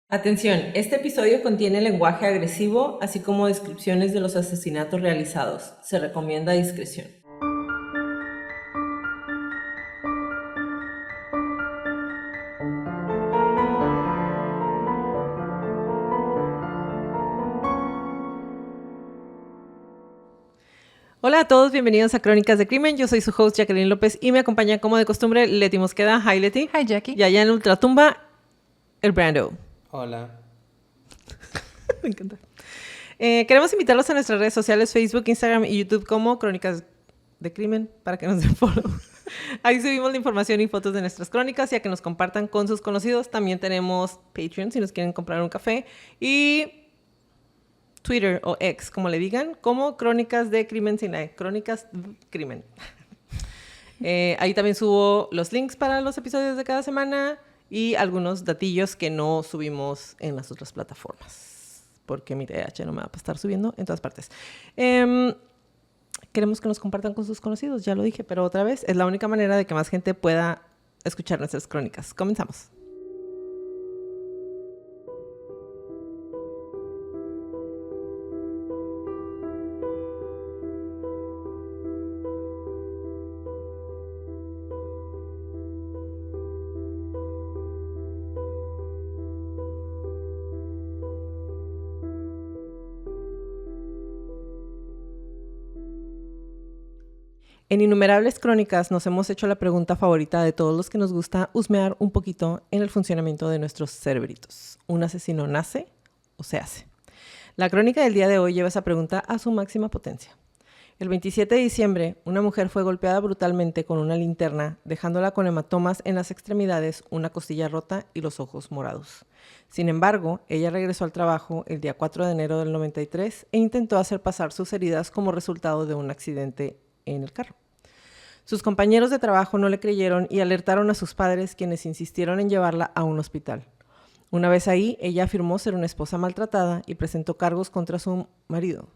Atención, este episodio contiene lenguaje agresivo, así como descripciones de los asesinatos realizados. Se recomienda discreción. Hola a todos, bienvenidos a Crónicas de Crimen. Yo soy su host Jacqueline López y me acompaña como de costumbre Leti Mosqueda. Hi Leti. Hi Jackie. Y allá en Ultratumba, el Brando. Hola. Me encanta. Queremos invitarlos a nuestras redes sociales, Facebook, Instagram y YouTube como Crónicas de Crimen para que nos den follow. Ahí subimos la información y fotos de nuestras crónicas y a que nos compartan con sus conocidos. También tenemos Patreon si nos quieren comprar un café. Y Twitter o X, como le digan, como Crónicas de Crimen sin la Crónicas Crimen. Ahí también subo los links para los episodios de cada semana y algunos datillos que no subimos en las otras plataformas. Porque mi TH no me va a estar subiendo en todas partes. Queremos que nos compartan con sus conocidos, ya lo dije, pero otra vez es la única manera de que más gente pueda escuchar nuestras crónicas. Comenzamos. En innumerables crónicas nos hemos hecho la pregunta favorita de todos los que nos gusta husmear un poquito en el funcionamiento de nuestros cerebritos. ¿Un asesino nace o se hace? La crónica del día de hoy lleva esa pregunta a su máxima potencia. El 27 de diciembre, una mujer fue golpeada brutalmente con una linterna, dejándola con hematomas en las extremidades, una costilla rota y los ojos morados. Sin embargo, ella regresó al trabajo el día 4 de enero del 93 e intentó hacer pasar sus heridas como resultado de un accidente en el carro. Sus compañeros de trabajo no le creyeron y alertaron a sus padres, quienes insistieron en llevarla a un hospital. Una vez ahí, ella afirmó ser una esposa maltratada y presentó cargos contra su marido.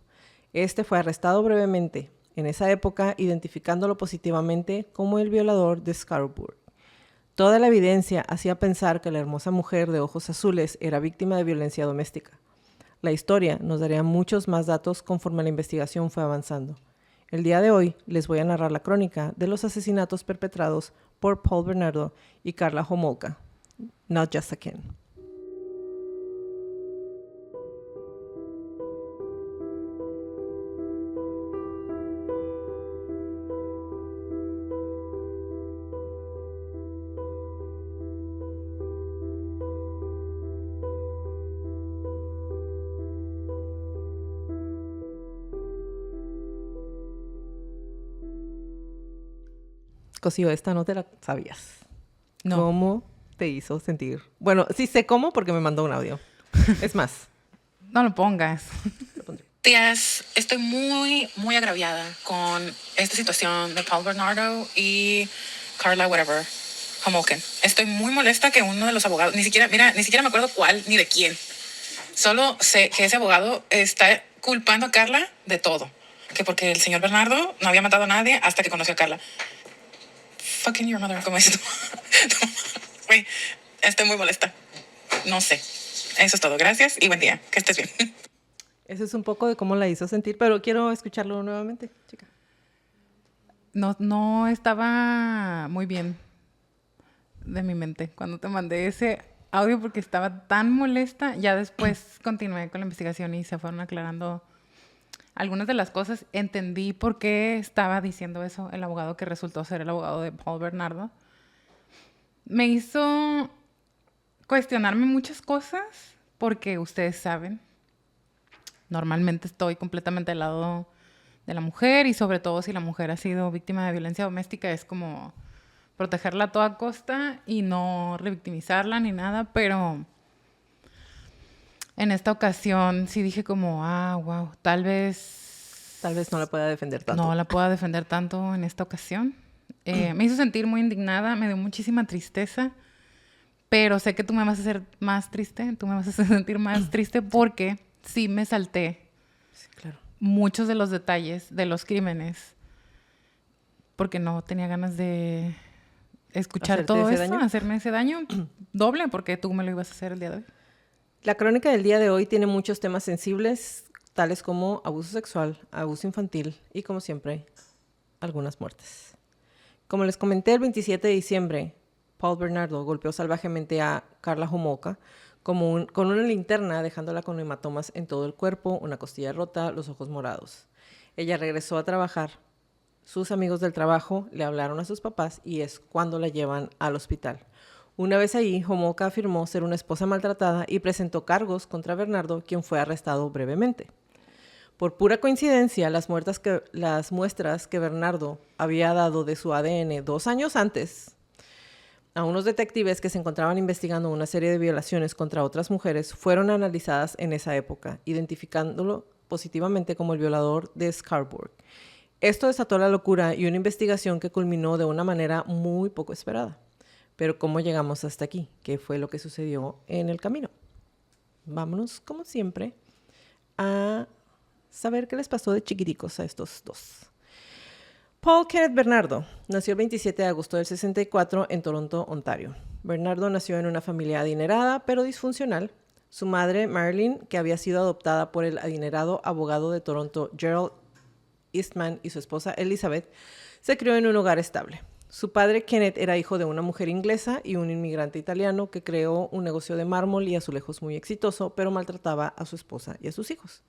Este fue arrestado brevemente, en esa época identificándolo positivamente como el violador de Scarborough. Toda la evidencia hacía pensar que la hermosa mujer de ojos azules era víctima de violencia doméstica. La historia nos daría muchos más datos conforme la investigación fue avanzando. El día de hoy les voy a narrar la crónica de los asesinatos perpetrados por Paul Bernardo y Karla Homolka. Not just a Ken. Cosío, esta no te la sabías. No. ¿Cómo te hizo sentir? Bueno, sí sé cómo porque me mandó un audio. Es más. No lo pongas. Días, estoy muy agraviada con esta situación de Paul Bernardo y Karla whatever, Homolken. Estoy muy molesta que uno de los abogados, ni siquiera me acuerdo cuál ni de quién. Solo sé que ese abogado está culpando a Karla de todo. Que porque el señor Bernardo no había matado a nadie hasta que conoció a Karla. Fucking your mother, ¿cómo es esto? Güey, estoy muy molesta. No sé. Eso es todo. Gracias y buen día. Que estés bien. Eso es un poco de cómo la hizo sentir, pero quiero escucharlo nuevamente, chica. No estaba muy bien de mi mente cuando te mandé ese audio porque estaba tan molesta. Ya después continué con la investigación y se fueron aclarando algunas de las cosas. Entendí por qué estaba diciendo eso el abogado que resultó ser el abogado de Paul Bernardo. Me hizo cuestionarme muchas cosas porque ustedes saben, normalmente estoy completamente al lado de la mujer y sobre todo si la mujer ha sido víctima de violencia doméstica es como protegerla a toda costa y no revictimizarla ni nada, pero en esta ocasión sí dije como, wow, tal vez no la pueda defender tanto. No la pueda defender tanto en esta ocasión. Me hizo sentir muy indignada, me dio muchísima tristeza, pero sé que tú me vas a hacer más triste, tú me vas a hacer sentir más triste porque sí me salté muchos de los detalles de los crímenes porque no tenía ganas de escuchar todo eso, hacerme ese daño doble porque tú me lo ibas a hacer el día de hoy. La crónica del día de hoy tiene muchos temas sensibles, tales como abuso sexual, abuso infantil y, como siempre, algunas muertes. Como les comenté, el 27 de diciembre, Paul Bernardo golpeó salvajemente a Karla Homolka con una linterna, dejándola con hematomas en todo el cuerpo, una costilla rota, los ojos morados. Ella regresó a trabajar. Sus amigos del trabajo le hablaron a sus papás y es cuando la llevan al hospital. Una vez ahí, Homolka afirmó ser una esposa maltratada y presentó cargos contra Bernardo, quien fue arrestado brevemente. Por pura coincidencia, las muestras que Bernardo había dado de su ADN 2 años antes a unos detectives que se encontraban investigando una serie de violaciones contra otras mujeres fueron analizadas en esa época, identificándolo positivamente como el violador de Scarborough. Esto desató la locura y una investigación que culminó de una manera muy poco esperada. Pero ¿cómo llegamos hasta aquí? ¿Qué fue lo que sucedió en el camino? Vámonos, como siempre, a saber qué les pasó de chiquiticos a estos dos. Paul Kenneth Bernardo nació el 27 de agosto del 64 en Toronto, Ontario. Bernardo nació en una familia adinerada, pero disfuncional. Su madre, Marilyn, que había sido adoptada por el adinerado abogado de Toronto, Gerald Eastman, y su esposa, Elizabeth, se crió en un hogar estable. Su padre, Kenneth, era hijo de una mujer inglesa y un inmigrante italiano que creó un negocio de mármol y azulejos muy exitoso, pero maltrataba a su esposa y a sus hijos.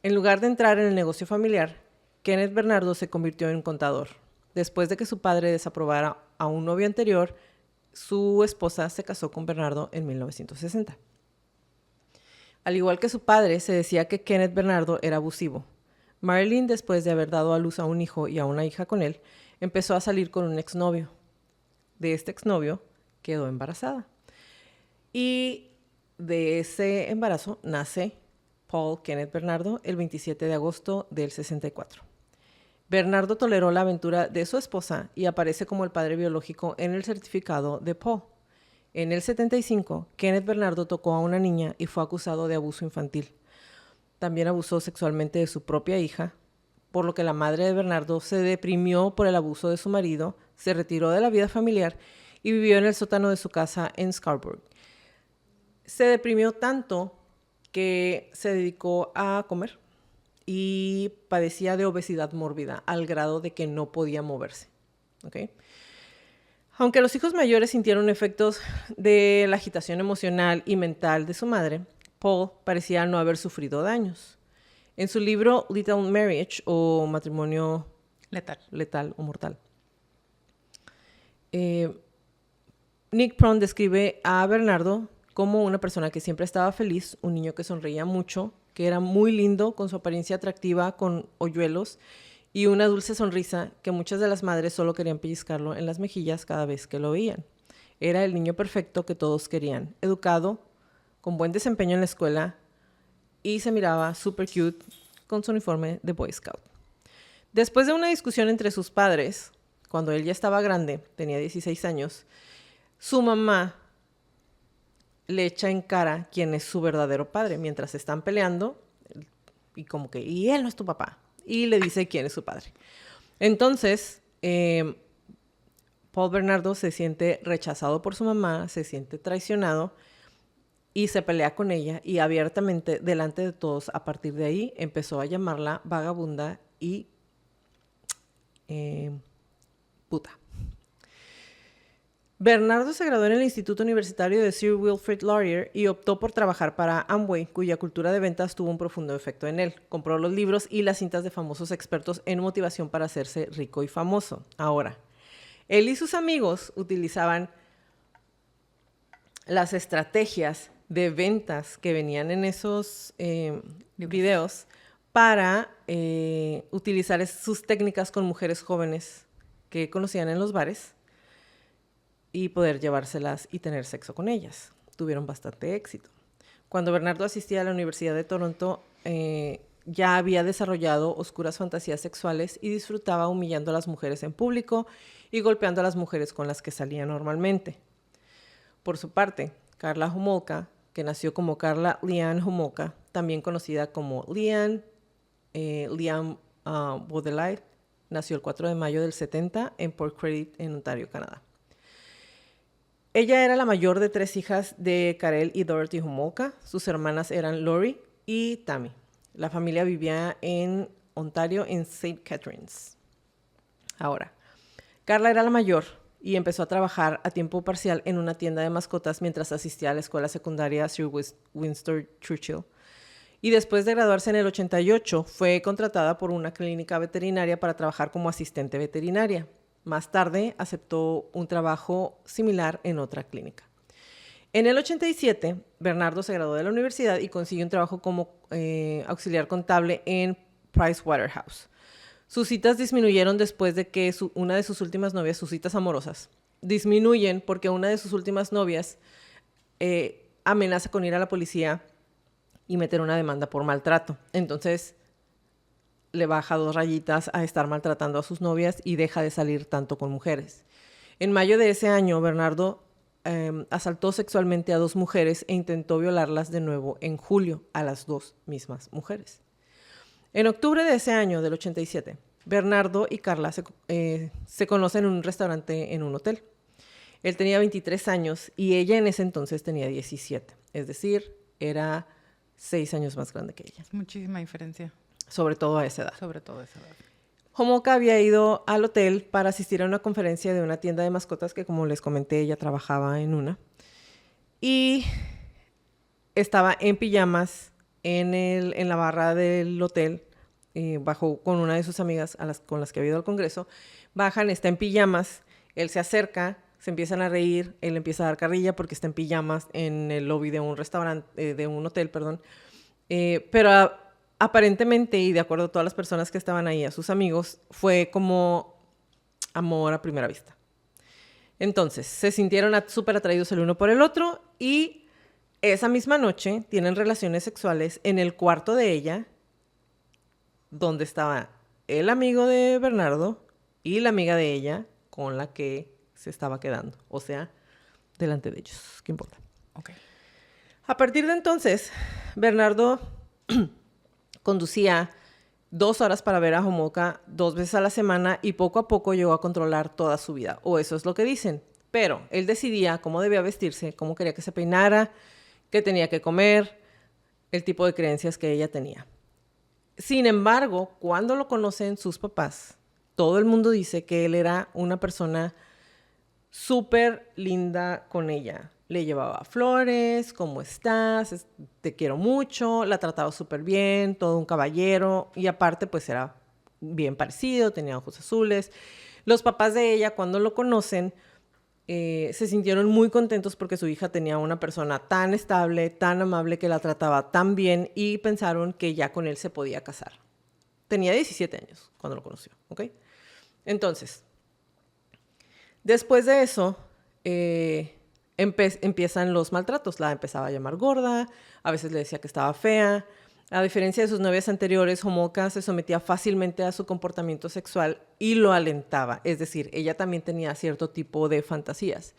En lugar de entrar en el negocio familiar, Kenneth Bernardo se convirtió en contador. Después de que su padre desaprobara a un novio anterior, su esposa se casó con Bernardo en 1960. Al igual que su padre, se decía que Kenneth Bernardo era abusivo. Marilyn, después de haber dado a luz a un hijo y a una hija con él, empezó a salir con un exnovio. De este exnovio quedó embarazada. Y de ese embarazo nace Paul Kenneth Bernardo el 27 de agosto del 64. Bernardo toleró la aventura de su esposa y aparece como el padre biológico en el certificado de Paul. En el 75, Kenneth Bernardo tocó a una niña y fue acusado de abuso infantil. También abusó sexualmente de su propia hija, por lo que la madre de Bernardo se deprimió por el abuso de su marido, se retiró de la vida familiar y vivió en el sótano de su casa en Scarborough. Se deprimió tanto que se dedicó a comer y padecía de obesidad mórbida al grado de que no podía moverse. ¿Okay? Aunque los hijos mayores sintieron efectos de la agitación emocional y mental de su madre, Paul parecía no haber sufrido daños. En su libro Lethal Marriage, o Matrimonio Letal o Mortal, Nick Prone describe a Bernardo como una persona que siempre estaba feliz, un niño que sonreía mucho, que era muy lindo con su apariencia atractiva, con hoyuelos y una dulce sonrisa que muchas de las madres solo querían pellizcarlo en las mejillas cada vez que lo veían. Era el niño perfecto que todos querían, educado, con buen desempeño en la escuela, y se miraba súper cute con su uniforme de Boy Scout. Después de una discusión entre sus padres, cuando él ya estaba grande, tenía 16 años, su mamá le echa en cara quién es su verdadero padre mientras están peleando y como que, y él no es tu papá, y le dice quién es su padre. Entonces, Paul Bernardo se siente rechazado por su mamá, se siente traicionado y se pelea con ella y abiertamente delante de todos. A partir de ahí empezó a llamarla vagabunda y puta. Bernardo se graduó en el Instituto Universitario de Sir Wilfrid Laurier y optó por trabajar para Amway, cuya cultura de ventas tuvo un profundo efecto en él. Compró los libros y las cintas de famosos expertos en motivación para hacerse rico y famoso. Ahora, él y sus amigos utilizaban las estrategias de ventas que venían en esos videos para utilizar sus técnicas con mujeres jóvenes que conocían en los bares y poder llevárselas y tener sexo con ellas. Tuvieron bastante éxito. Cuando Bernardo asistía a la Universidad de Toronto, ya había desarrollado oscuras fantasías sexuales y disfrutaba humillando a las mujeres en público y golpeando a las mujeres con las que salía normalmente. Por su parte, Karla Homolka, que nació como Karla Leanne Homolka, también conocida como Leanne Baudelaire, nació el 4 de mayo del 70 en Port Credit, en Ontario, Canadá. Ella era la mayor de 3 hijas de Karel y Dorothy Homolka. Sus hermanas eran Lori y Tammy. La familia vivía en Ontario, en St. Catharines. Ahora, Carla era la mayor y empezó a trabajar a tiempo parcial en una tienda de mascotas mientras asistía a la escuela secundaria Sir Winston Churchill. Y después de graduarse en el 88, fue contratada por una clínica veterinaria para trabajar como asistente veterinaria. Más tarde, aceptó un trabajo similar en otra clínica. En el 87, Bernardo se graduó de la universidad y consiguió un trabajo como auxiliar contable en Pricewaterhouse. Sus citas disminuyeron después de que una de sus últimas novias, sus citas amorosas, disminuyen porque una de sus últimas novias amenaza con ir a la policía y meter una demanda por maltrato. Entonces, le baja 2 rayitas a estar maltratando a sus novias y deja de salir tanto con mujeres. En mayo de ese año, Bernardo asaltó sexualmente a 2 mujeres e intentó violarlas de nuevo en julio a las 2 mismas mujeres. En octubre de ese año, del 87, Bernardo y Carla se conocen en un restaurante en un hotel. Él tenía 23 años y ella en ese entonces tenía 17. Es decir, era 6 años más grande que ella. Muchísima diferencia. Sobre todo a esa edad. Sobre todo a esa edad. Homolka había ido al hotel para asistir a una conferencia de una tienda de mascotas que, como les comenté, ella trabajaba en una. Y estaba en pijamas en la barra del hotel, bajó con una de sus amigas con las que había ido al congreso. Bajan, está en pijamas, él se acerca, se empiezan a reír, él empieza a dar carrilla porque está en pijamas en el lobby de un restaurante, de un hotel, perdón. Pero aparentemente, y de acuerdo a todas las personas que estaban ahí, a sus amigos, fue como amor a primera vista. Entonces, se sintieron súper atraídos el uno por el otro y esa misma noche tienen relaciones sexuales en el cuarto de ella, donde estaba el amigo de Bernardo y la amiga de ella con la que se estaba quedando. O sea, delante de ellos. ¿Qué importa? Okay. A partir de entonces, Bernardo conducía 2 horas para ver a Homolka 2 veces a la semana y poco a poco llegó a controlar toda su vida. O eso es lo que dicen. Pero él decidía cómo debía vestirse, cómo quería que se peinara, qué tenía que comer, el tipo de creencias que ella tenía. Sin embargo, cuando lo conocen sus papás, todo el mundo dice que él era una persona súper linda con ella. Le llevaba flores, ¿cómo estás? Te quiero mucho. La trataba súper bien, todo un caballero. Y aparte, pues era bien parecido, tenía ojos azules. Los papás de ella, cuando lo conocen, se sintieron muy contentos porque su hija tenía una persona tan estable, tan amable, que la trataba tan bien y pensaron que ya con él se podía casar. Tenía 17 años cuando lo conoció, ¿ok? Entonces, después de eso, empiezan los maltratos. La empezaba a llamar gorda, a veces le decía que estaba fea. A diferencia de sus novias anteriores, Homolka se sometía fácilmente a su comportamiento sexual y lo alentaba. Es decir, ella también tenía cierto tipo de fantasías.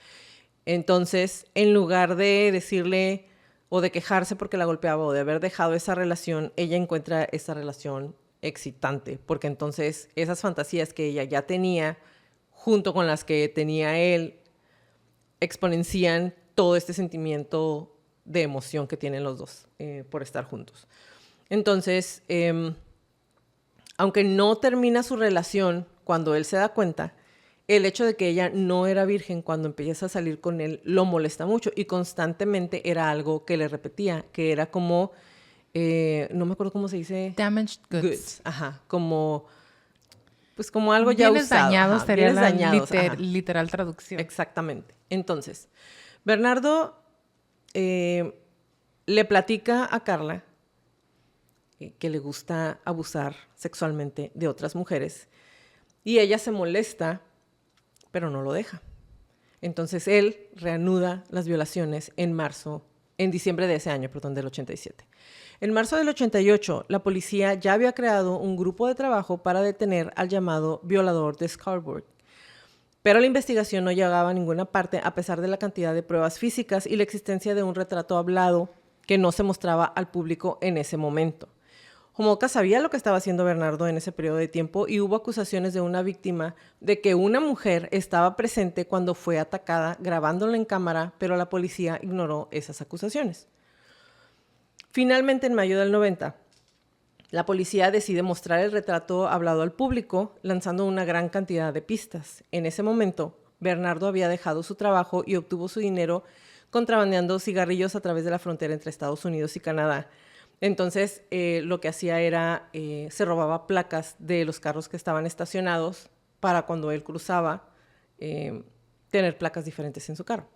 Entonces, en lugar de decirle o de quejarse porque la golpeaba o de haber dejado esa relación, ella encuentra esa relación excitante, porque entonces esas fantasías que ella ya tenía, junto con las que tenía él, exponencian todo este sentimiento de emoción que tienen los dos por estar juntos. Entonces, aunque no termina su relación cuando él se da cuenta, el hecho de que ella no era virgen cuando empieza a salir con él lo molesta mucho y constantemente era algo que le repetía, que era como, no me acuerdo cómo se dice. Damaged goods. Ajá, como, pues como algo ya bienes usado. Dañados, ajá, sería bienes la dañados, literal traducción. Exactamente. Entonces, Bernardo le platica a Carla que le gusta abusar sexualmente de otras mujeres y ella se molesta, pero no lo deja. Entonces él reanuda las violaciones en diciembre de ese año, perdón, del 87. En marzo del 88, la policía ya había creado un grupo de trabajo para detener al llamado violador de Scarborough. Pero la investigación no llegaba a ninguna parte a pesar de la cantidad de pruebas físicas y la existencia de un retrato hablado que no se mostraba al público en ese momento. Homolka sabía lo que estaba haciendo Bernardo en ese periodo de tiempo y hubo acusaciones de una víctima de que una mujer estaba presente cuando fue atacada grabándola en cámara, pero la policía ignoró esas acusaciones. Finalmente, en mayo del 90, la policía decide mostrar el retrato hablado al público, lanzando una gran cantidad de pistas. En ese momento, Bernardo había dejado su trabajo y obtuvo su dinero contrabandeando cigarrillos a través de la frontera entre Estados Unidos y Canadá. Entonces, lo que hacía era, se robaba placas de los carros que estaban estacionados para cuando él cruzaba, tener placas diferentes en su carro.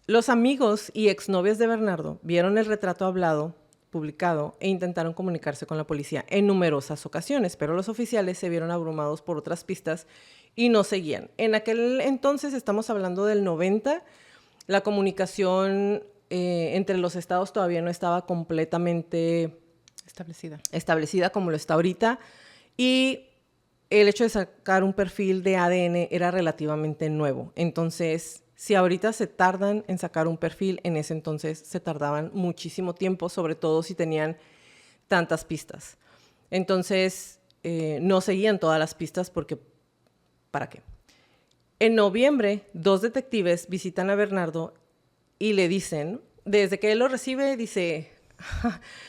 Los amigos y exnovias de Bernardo vieron el retrato hablado, publicado, e intentaron comunicarse con la policía en numerosas ocasiones, pero los oficiales se vieron abrumados por otras pistas y no seguían. En aquel entonces, estamos hablando del 90, la comunicación entre los estados todavía no estaba completamente establecida como lo está ahorita, y el hecho de sacar un perfil de ADN era relativamente nuevo. Entonces, si ahorita se tardan en sacar un perfil, en ese entonces se tardaban muchísimo tiempo, sobre todo si tenían tantas pistas. Entonces, no seguían todas las pistas porque, ¿para qué? En noviembre, 2 detectives visitan a Bernardo y le dicen, desde que él lo recibe, dice,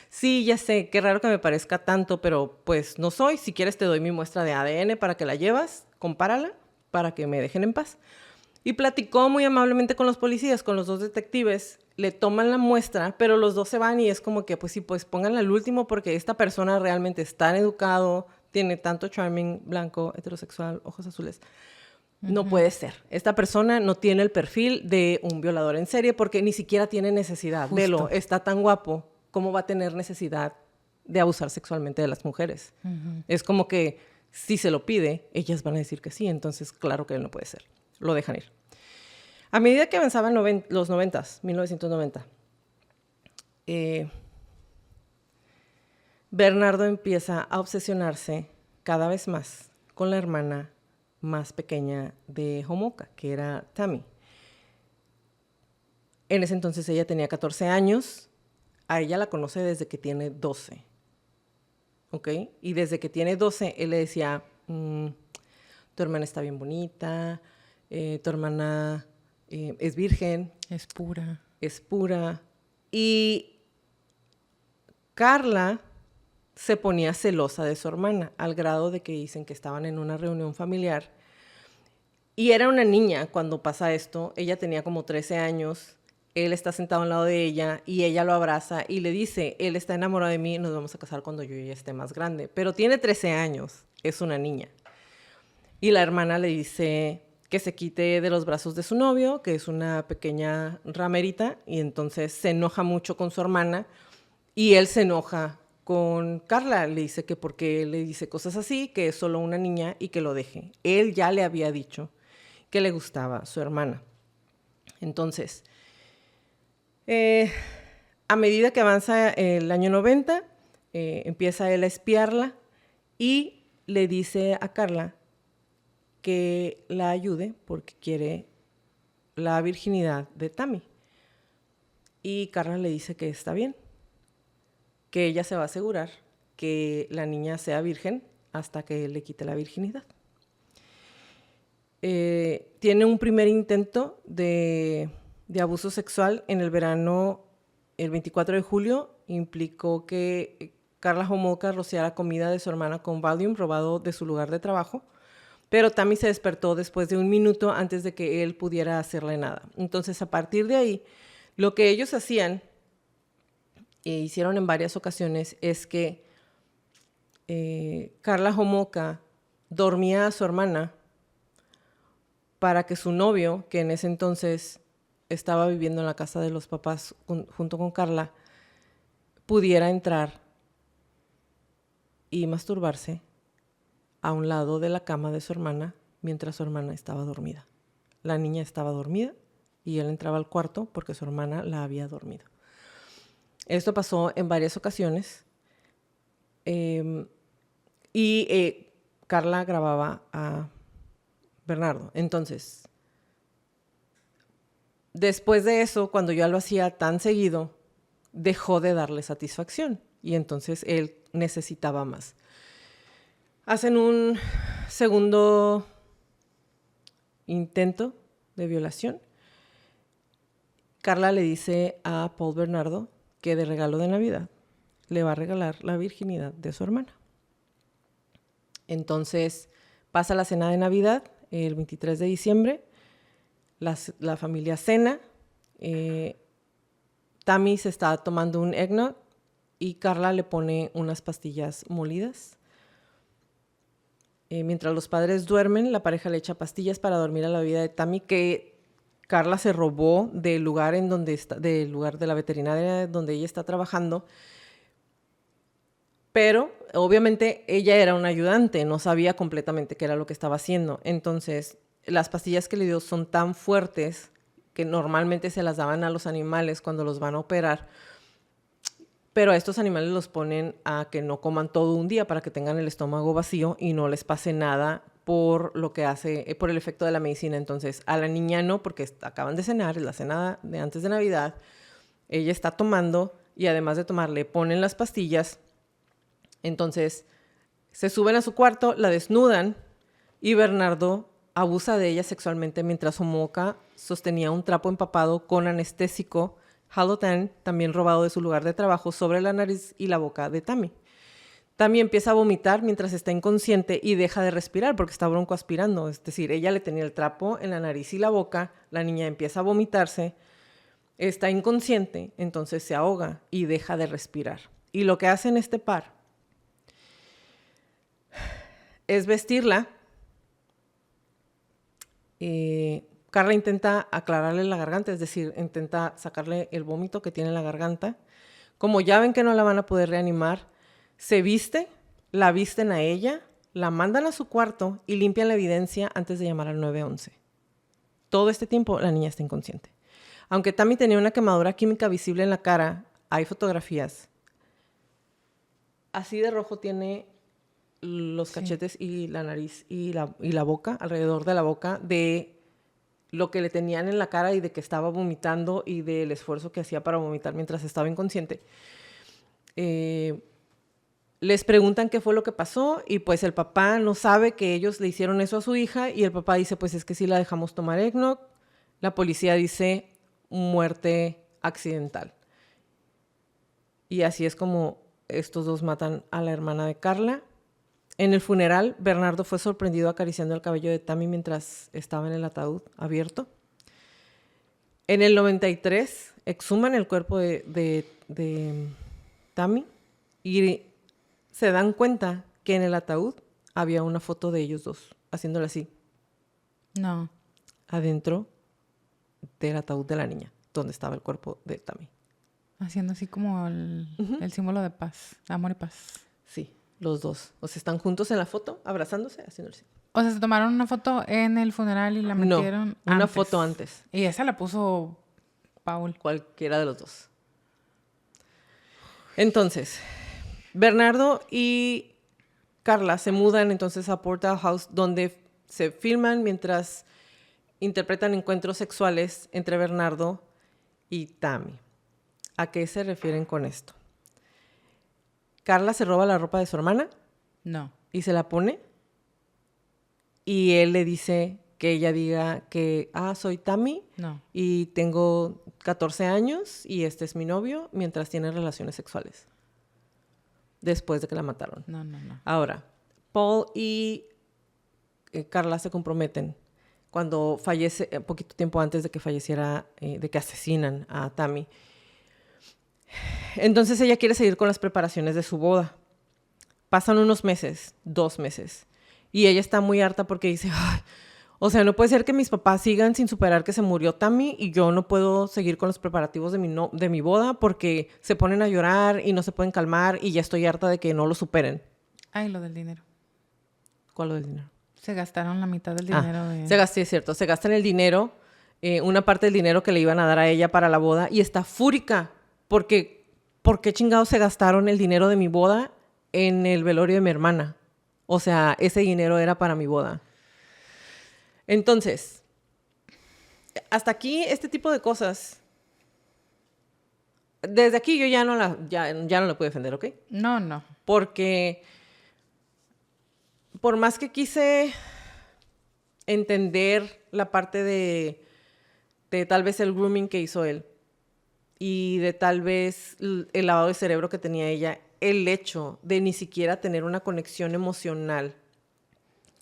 sí, ya sé, qué raro que me parezca tanto, pero pues no soy. Si quieres te doy mi muestra de ADN para que la llevas, compárala, para que me dejen en paz. Y platicó muy amablemente con los policías, con los 2 detectives, le toman la muestra, pero los 2 se van y es como que, pues sí, pues pónganla al último porque esta persona realmente es tan educado, tiene tanto charming, blanco, heterosexual, ojos azules. No puede ser. Esta persona no tiene el perfil de un violador en serie porque ni siquiera tiene necesidad. Justo. Velo, está tan guapo, ¿cómo va a tener necesidad de abusar sexualmente de las mujeres? Es como que si se lo pide, ellas van a decir que sí, entonces claro que él no puede ser. Lo dejan ir. A medida que avanzaban los 1990, Bernardo empieza a obsesionarse cada vez más con la hermana más pequeña de Homolka, que era Tammy. En ese entonces ella tenía 14 años, a ella la conoce desde que tiene 12, ¿ok? Y desde que tiene 12, él le decía, tu hermana está bien bonita, tu hermana es virgen. Es pura. Es pura. Y Carla se ponía celosa de su hermana, al grado de que dicen que estaban en una reunión familiar. Y era una niña cuando pasa esto. Ella tenía como 13 años. Él está sentado al lado de ella y ella lo abraza y le dice, él está enamorado de mí, nos vamos a casar cuando yo ya esté más grande. Pero tiene 13 años, es una niña. Y la hermana le dice que se quite de los brazos de su novio, que es una pequeña ramerita, y entonces se enoja mucho con su hermana y él se enoja con Carla. Le dice que porque le dice cosas así, que es solo una niña y que lo deje. Él ya le había dicho que le gustaba su hermana. Entonces, a medida que avanza el año 90, empieza él a espiarla y le dice a Carla que la ayude porque quiere la virginidad de Tammy. Y Carla le dice que está bien, que ella se va a asegurar que la niña sea virgen hasta que él le quite la virginidad. Tiene un primer intento de abuso sexual en el verano, el 24 de julio, implicó que Carla Homolka rociara comida de su hermana con Valium robado de su lugar de trabajo, pero Tammy se despertó después de 1 minuto antes de que él pudiera hacerle nada. Entonces, a partir de ahí, lo que ellos hacían, e hicieron en varias ocasiones, es que Carla Homolka dormía a su hermana para que su novio, que en ese entonces estaba viviendo en la casa de los papás junto con Carla, pudiera entrar y masturbarse a un lado de la cama de su hermana mientras su hermana estaba dormida. La niña estaba dormida y él entraba al cuarto porque su hermana la había dormido. Esto pasó en varias ocasiones y Carla grababa a Bernardo. Entonces, después de eso, cuando yo lo hacía tan seguido, dejó de darle satisfacción. y entonces él necesitaba más. Hacen un segundo intento de violación. Carla le dice a Paul Bernardo que de regalo de Navidad le va a regalar la virginidad de su hermana. Entonces pasa la cena de Navidad el 23 de diciembre. La familia cena. Tammy se está tomando un eggnog y Carla le pone unas pastillas molidas. Mientras los padres duermen, la pareja le echa pastillas para dormir a la vida de Tammy, que Carla se robó del lugar del lugar de la veterinaria donde ella está trabajando. Pero obviamente ella era una ayudante, no sabía completamente qué era lo que estaba haciendo. Entonces, las pastillas que le dio son tan fuertes que normalmente se las daban a los animales cuando los van a operar. Pero a estos animales los ponen a que no coman todo un día para que tengan el estómago vacío y no les pase nada por lo que hace, por el efecto de la medicina. Entonces, a la niña no, porque acaban de cenar, es la cena de antes de Navidad. Ella está tomando y además de tomar, le ponen las pastillas. Entonces, se suben a su cuarto, la desnudan y Bernardo abusa de ella sexualmente mientras Homolka sostenía un trapo empapado con anestésico Halotan, también robado de su lugar de trabajo, sobre la nariz y la boca de Tammy. Tammy empieza a vomitar mientras está inconsciente y deja de respirar porque está broncoaspirando. Es decir, ella le tenía el trapo en la nariz y la boca, la niña empieza a vomitarse, está inconsciente, entonces se ahoga y deja de respirar. Y lo que hacen este par es vestirla. Carla intenta aclararle la garganta, es decir, intenta sacarle el vómito que tiene en la garganta. Como ya ven que no la van a poder reanimar, se viste, la visten a ella, la mandan a su cuarto y limpian la evidencia antes de llamar al 911. Todo este tiempo la niña está inconsciente. Aunque Tammy tenía una quemadura química visible en la cara, hay fotografías. Así de rojo tiene los cachetes y la nariz y la boca, alrededor de la boca, de lo que le tenían en la cara y de que estaba vomitando y del esfuerzo que hacía para vomitar mientras estaba inconsciente. Les preguntan qué fue lo que pasó y pues el papá no sabe que ellos le hicieron eso a su hija y el papá dice pues es que sí la dejamos tomar eggnog. La policía dice muerte accidental. Y así es como estos dos matan a la hermana de Carla. En el funeral, Bernardo fue sorprendido acariciando el cabello de Tammy mientras estaba en el ataúd abierto. En el 93, exhuman el cuerpo de Tammy y se dan cuenta que en el ataúd había una foto de ellos dos, haciéndole así. No. Adentro del ataúd de la niña, donde estaba el cuerpo de Tammy. Haciendo así como el símbolo de paz, de amor y paz. Sí. Los dos. O sea, están juntos en la foto, abrazándose, haciéndole así. O sea, se tomaron una foto en el funeral y la metieron No, una foto antes. Y esa la puso Paul. Cualquiera de los dos. Entonces, Bernardo y Carla se mudan entonces a Porterhouse, donde se filman mientras interpretan encuentros sexuales entre Bernardo y Tammy. ¿A qué se refieren con esto? Carla se roba la ropa de su hermana. No. Y se la pone. Y él le dice que ella diga que, soy Tammy. No. Y tengo 14 años y este es mi novio, mientras tiene relaciones sexuales. Después de que la mataron. No. Ahora, Paul y Carla se comprometen cuando fallece, poquito tiempo antes de que falleciera, de que asesinan a Tammy. Entonces ella quiere seguir con las preparaciones de su boda. Pasan unos meses, 2 meses. Y ella está muy harta porque dice, o sea, no puede ser que mis papás sigan sin superar que se murió Tammy y yo no puedo seguir con los preparativos de mi boda porque se ponen a llorar y no se pueden calmar y ya estoy harta de que no lo superen. Ay, lo del dinero. ¿Cuál lo del dinero? Se gastaron la mitad del dinero de... Es cierto. Se gastan el dinero, una parte del dinero que le iban a dar a ella para la boda y está fúrica porque ¿por qué chingados se gastaron el dinero de mi boda en el velorio de mi hermana? O sea, ese dinero era para mi boda. Entonces, hasta aquí este tipo de cosas Desde aquí yo ya no la puedo defender, ¿ok? No. Porque por más que quise entender la parte de tal vez el grooming que hizo él y de tal vez el lavado de cerebro que tenía ella, el hecho de ni siquiera tener una conexión emocional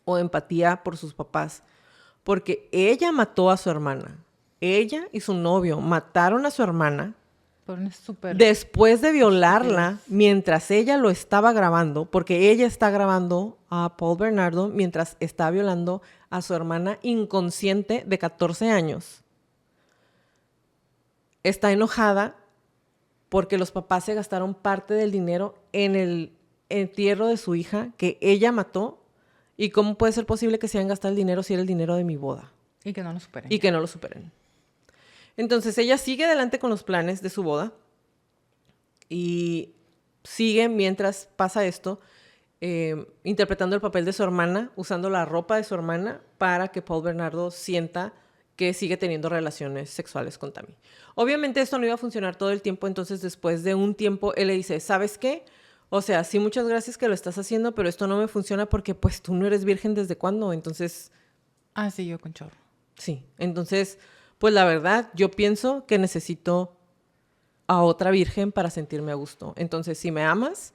o empatía por sus papás, porque ella mató a su hermana. Ella y su novio mataron a su hermana después de violarla mientras ella lo estaba grabando, porque ella está grabando a Paul Bernardo mientras está violando a su hermana inconsciente de 14 años. Está enojada porque los papás se gastaron parte del dinero en el entierro de su hija que ella mató. ¿Y cómo puede ser posible que se hayan gastado el dinero si era el dinero de mi boda? Y que no lo superen. Y que no lo superen. Entonces ella sigue adelante con los planes de su boda y sigue mientras pasa esto, interpretando el papel de su hermana, usando la ropa de su hermana para que Paul Bernardo sienta que sigue teniendo relaciones sexuales con Tammy. Obviamente esto no iba a funcionar todo el tiempo, entonces después de un tiempo él le dice, ¿sabes qué? O sea, sí, muchas gracias que lo estás haciendo, pero esto no me funciona porque pues tú no eres virgen ¿desde cuándo? Entonces... Ah, sí, yo con chorro. Sí, entonces, pues la verdad, yo pienso que necesito a otra virgen para sentirme a gusto. Entonces, si me amas,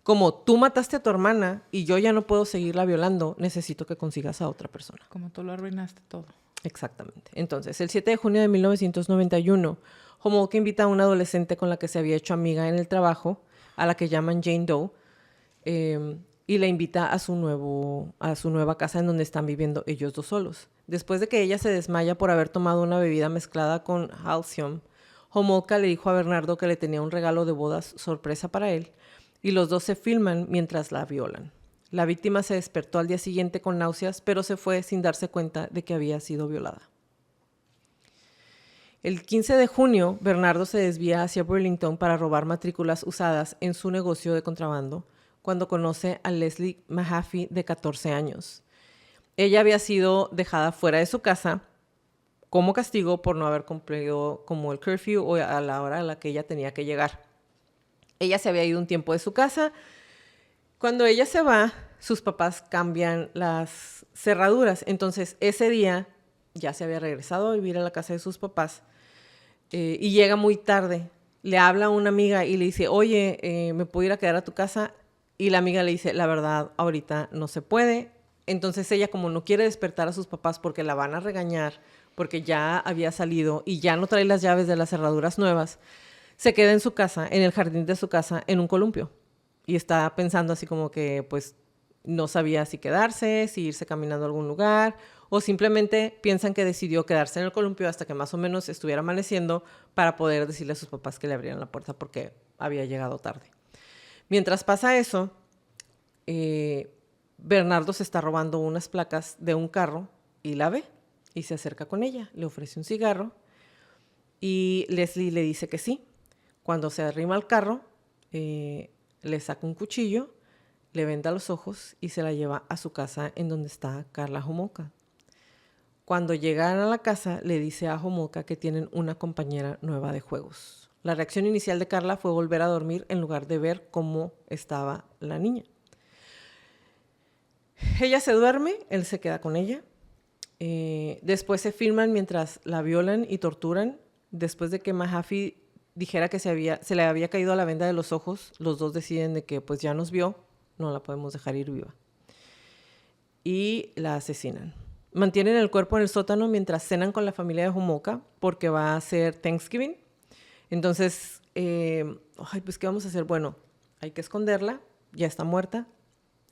como tú mataste a tu hermana y yo ya no puedo seguirla violando, necesito que consigas a otra persona. Como tú lo arruinaste todo. Exactamente. Entonces, el 7 de junio de 1991, Homolka invita a una adolescente con la que se había hecho amiga en el trabajo, a la que llaman Jane Doe, y la invita a su nueva casa en donde están viviendo ellos dos solos. Después de que ella se desmaya por haber tomado una bebida mezclada con Halcyon, Homolka le dijo a Bernardo que le tenía un regalo de bodas sorpresa para él, y los dos se filman mientras la violan. La víctima se despertó al día siguiente con náuseas, pero se fue sin darse cuenta de que había sido violada. El 15 de junio, Bernardo se desvía hacia Burlington para robar matrículas usadas en su negocio de contrabando, cuando conoce a Leslie Mahaffey, de 14 años. Ella había sido dejada fuera de su casa como castigo por no haber cumplido como el curfew o a la hora a la que ella tenía que llegar. Ella se había ido un tiempo de su casa. Cuando ella se va, sus papás cambian las cerraduras. Entonces, ese día ya se había regresado a vivir a la casa de sus papás y llega muy tarde. Le habla a una amiga y le dice, oye, ¿me puedo ir a quedar a tu casa? Y la amiga le dice, la verdad, ahorita no se puede. Entonces ella, como no quiere despertar a sus papás porque la van a regañar, porque ya había salido y ya no trae las llaves de las cerraduras nuevas, se queda en su casa, en el jardín de su casa, en un columpio. Y está pensando así como que, pues, no sabía si quedarse, si irse caminando a algún lugar, o simplemente piensan que decidió quedarse en el columpio hasta que más o menos estuviera amaneciendo para poder decirle a sus papás que le abrieran la puerta porque había llegado tarde. Mientras pasa eso, Bernardo se está robando unas placas de un carro y la ve y se acerca con ella, le ofrece un cigarro y Leslie le dice que sí. Cuando se arrima al carro, le saca un cuchillo, le venda los ojos y se la lleva a su casa en donde está Karla Homolka. Cuando llegan a la casa, le dice a Homolka que tienen una compañera nueva de juegos. La reacción inicial de Karla fue volver a dormir en lugar de ver cómo estaba la niña. Ella se duerme, él se queda con ella. Después se filman mientras la violan y torturan. Después de que Mahaffey dijera que se le había caído la venda de los ojos, los dos deciden de que pues ya nos vio, no la podemos dejar ir viva. Y la asesinan. Mantienen el cuerpo en el sótano mientras cenan con la familia de Homolka porque va a ser Thanksgiving. Entonces, pues ¿qué vamos a hacer? Bueno, hay que esconderla, ya está muerta.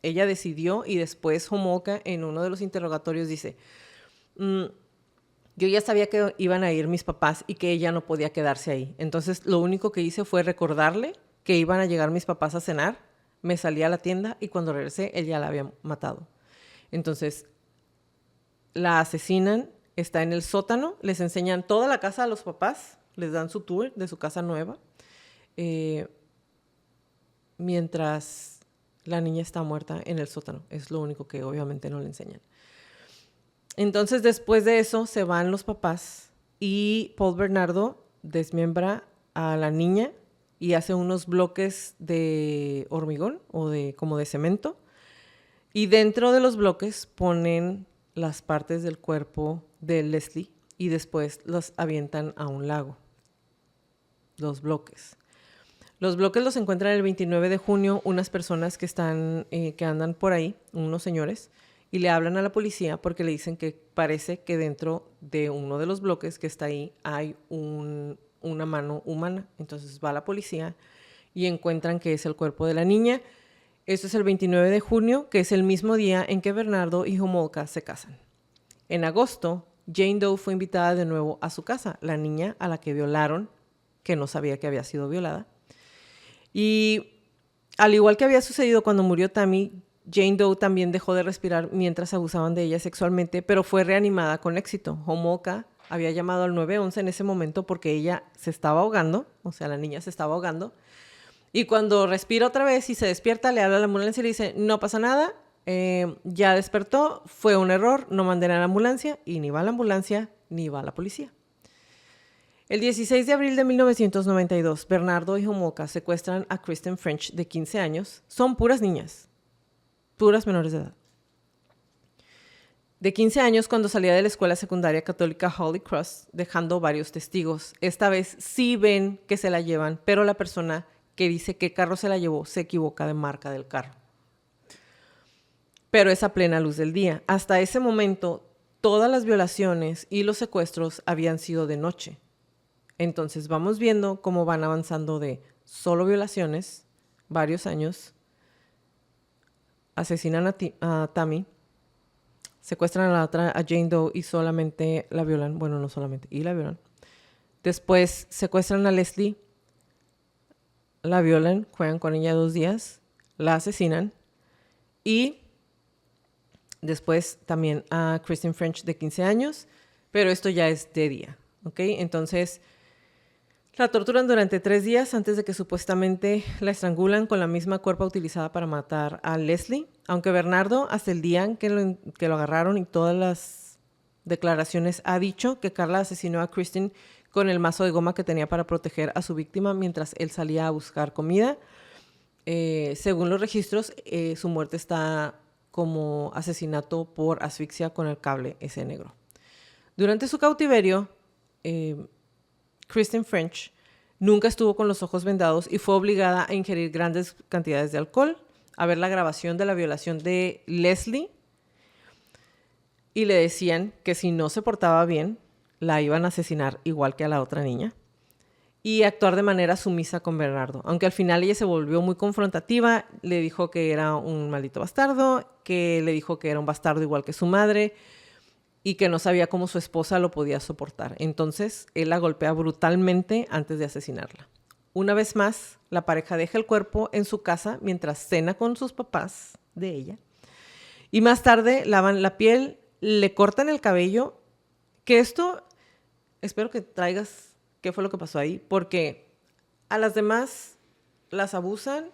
Ella decidió y después Homolka en uno de los interrogatorios dice, yo ya sabía que iban a ir mis papás y que ella no podía quedarse ahí. Entonces, lo único que hice fue recordarle que iban a llegar mis papás a cenar. Me salí a la tienda y cuando regresé, él ya la había matado. Entonces, la asesinan, está en el sótano, les enseñan toda la casa a los papás, les dan su tour de su casa nueva, mientras la niña está muerta en el sótano. Es lo único que obviamente no le enseñan. Entonces, después de eso, se van los papás y Paul Bernardo desmembra a la niña y hace unos bloques de hormigón o como de cemento. Y dentro de los bloques ponen las partes del cuerpo de Leslie y después los avientan a un lago. Los bloques. Los bloques los encuentran el 29 de junio unas personas que andan por ahí, unos señores, y le hablan a la policía porque le dicen que parece que dentro de uno de los bloques que está ahí hay una mano humana. Entonces va la policía y encuentran que es el cuerpo de la niña. Esto es el 29 de junio, que es el mismo día en que Bernardo y Homolka se casan. En agosto, Jane Doe fue invitada de nuevo a su casa, la niña a la que violaron, que no sabía que había sido violada. Y al igual que había sucedido cuando murió Tammy, Jane Doe también dejó de respirar mientras abusaban de ella sexualmente, pero fue reanimada con éxito. Homolka había llamado al 911 en ese momento porque ella se estaba ahogando, o sea, la niña se estaba ahogando. Y cuando respira otra vez y se despierta, le habla a la ambulancia y le dice, no pasa nada, ya despertó, fue un error, no mandé a la ambulancia, y ni va la ambulancia ni va la policía. El 16 de abril de 1992, Bernardo y Homolka secuestran a Kristen French, de 15 años. Son puras niñas, puras menores de edad. De 15 años cuando salía de la escuela secundaria católica Holy Cross, dejando varios testigos. Esta vez sí ven que se la llevan, pero la persona que dice qué carro se la llevó se equivoca de marca del carro. Pero es a plena luz del día. Hasta ese momento, todas las violaciones y los secuestros habían sido de noche. Entonces vamos viendo cómo van avanzando de solo violaciones, varios años, asesinan a Tammy, secuestran a Jane Doe y solamente la violan. Bueno, no solamente, y la violan. Después secuestran a Leslie, la violan, juegan con ella 2 días, la asesinan y después también a Kristen French, de 15 años, pero esto ya es de día, ¿ok? Entonces la torturan durante 3 días antes de que supuestamente la estrangulan con la misma cuerpa utilizada para matar a Leslie. Aunque Bernardo, hasta el día en que lo agarraron y todas las declaraciones, ha dicho que Carla asesinó a Kristen con el mazo de goma que tenía para proteger a su víctima mientras él salía a buscar comida. Según los registros, su muerte está como asesinato por asfixia con el cable ese negro. Durante su cautiverio, Kristen French nunca estuvo con los ojos vendados y fue obligada a ingerir grandes cantidades de alcohol, a ver la grabación de la violación de Leslie, y le decían que si no se portaba bien, la iban a asesinar igual que a la otra niña, y actuar de manera sumisa con Bernardo. Aunque al final ella se volvió muy confrontativa, le dijo que era un maldito bastardo, que le dijo que era un bastardo igual que su madre, y que no sabía cómo su esposa lo podía soportar. Entonces, él la golpea brutalmente antes de asesinarla. Una vez más, la pareja deja el cuerpo en su casa mientras cena con sus papás de ella. Y más tarde lavan la piel, le cortan el cabello, que esto, espero que traigas qué fue lo que pasó ahí, porque a las demás las abusan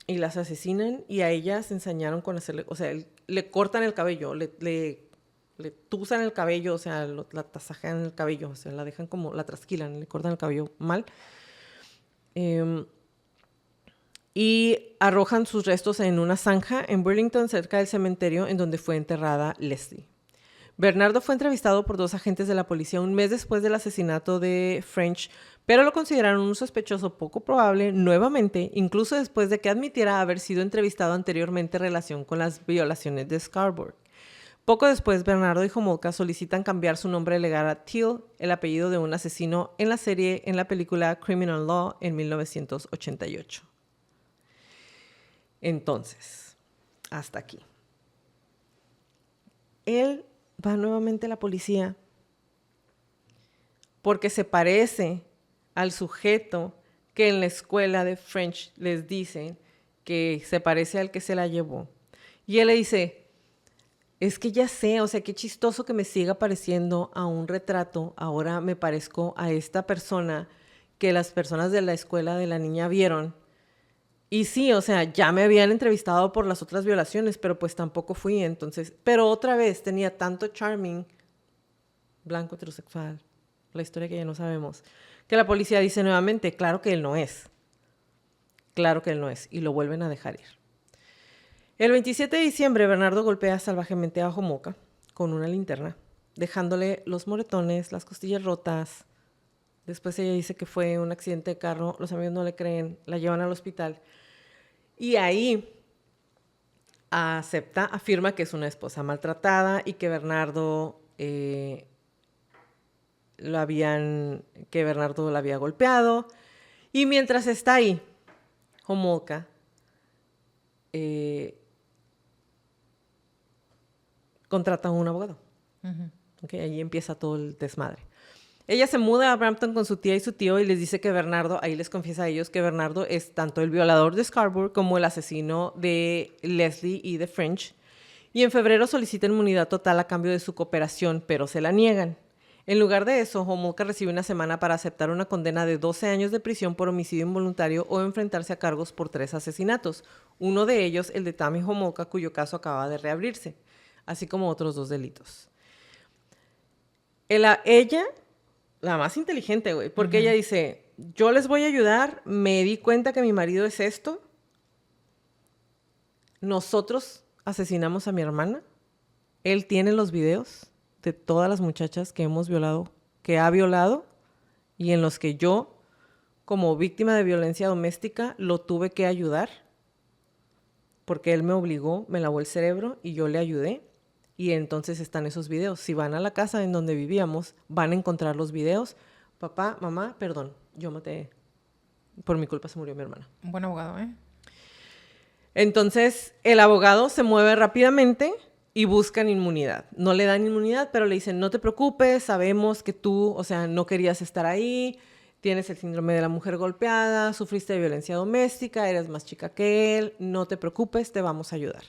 y las asesinan, y a ellas se ensañaron con hacerle, o sea, le cortan el cabello, le tusan el cabello, o sea, la tasajean el cabello, o sea, la dejan como, la trasquilan, le cortan el cabello mal. Y arrojan sus restos en una zanja en Burlington, cerca del cementerio en donde fue enterrada Leslie. Bernardo fue entrevistado por 2 agentes de la policía un mes después del asesinato de French, pero lo consideraron un sospechoso poco probable nuevamente, incluso después de que admitiera haber sido entrevistado anteriormente en relación con las violaciones de Scarborough. Poco después, Bernardo y Homolka solicitan cambiar su nombre legal a Teal, el apellido de un asesino en la película Criminal Law en 1988. Entonces, hasta aquí. Él va nuevamente a la policía porque se parece al sujeto que en la escuela de French les dicen que se parece al que se la llevó. Y él le dice, es que ya sé, o sea, qué chistoso que me siga pareciendo a un retrato. Ahora me parezco a esta persona que las personas de la escuela de la niña vieron. Y sí, o sea, ya me habían entrevistado por las otras violaciones, pero pues tampoco fui, entonces. Pero otra vez tenía tanto charming, blanco, heterosexual, la historia que ya no sabemos, Que la policía dice nuevamente, claro que él no es. Claro que él no es. Y lo vuelven a dejar ir. El 27 de diciembre, Bernardo golpea salvajemente a Homolka con una linterna, dejándole los moretones, las costillas rotas. Después ella dice que fue un accidente de carro. Los amigos no le creen. La llevan al hospital. Y ahí afirma que es una esposa maltratada y que Bernardo la había golpeado. Y mientras está ahí, Homolka contrata a un abogado. Okay, ahí empieza todo el desmadre. Ella se muda a Brampton con su tía y su tío y les dice que Bernardo, ahí les confiesa a ellos que Bernardo es tanto el violador de Scarborough como el asesino de Leslie y de French. Y en febrero solicita inmunidad total a cambio de su cooperación, pero se la niegan. En lugar de eso, Homolka recibe una semana para aceptar una condena de 12 años de prisión por homicidio involuntario o enfrentarse a cargos por 3 asesinatos. Uno de ellos, el de Tammy Homolka, cuyo caso acaba de reabrirse, así como otros 2 delitos. Ella, la más inteligente, güey, porque ella dice, yo les voy a ayudar, me di cuenta que mi marido es esto, nosotros asesinamos a mi hermana, él tiene los videos de todas las muchachas que ha violado y en los que yo, como víctima de violencia doméstica, lo tuve que ayudar porque él me obligó, me lavó el cerebro y yo le ayudé. Y entonces están esos videos. Si van a la casa en donde vivíamos, van a encontrar los videos. Papá, mamá, perdón, yo maté. Por mi culpa se murió mi hermana. Un buen abogado, ¿eh? Entonces, el abogado se mueve rápidamente y buscan inmunidad. No le dan inmunidad, pero le dicen, no te preocupes, sabemos que tú, o sea, no querías estar ahí, tienes el síndrome de la mujer golpeada, sufriste de violencia doméstica, eres más chica que él, no te preocupes, te vamos a ayudar.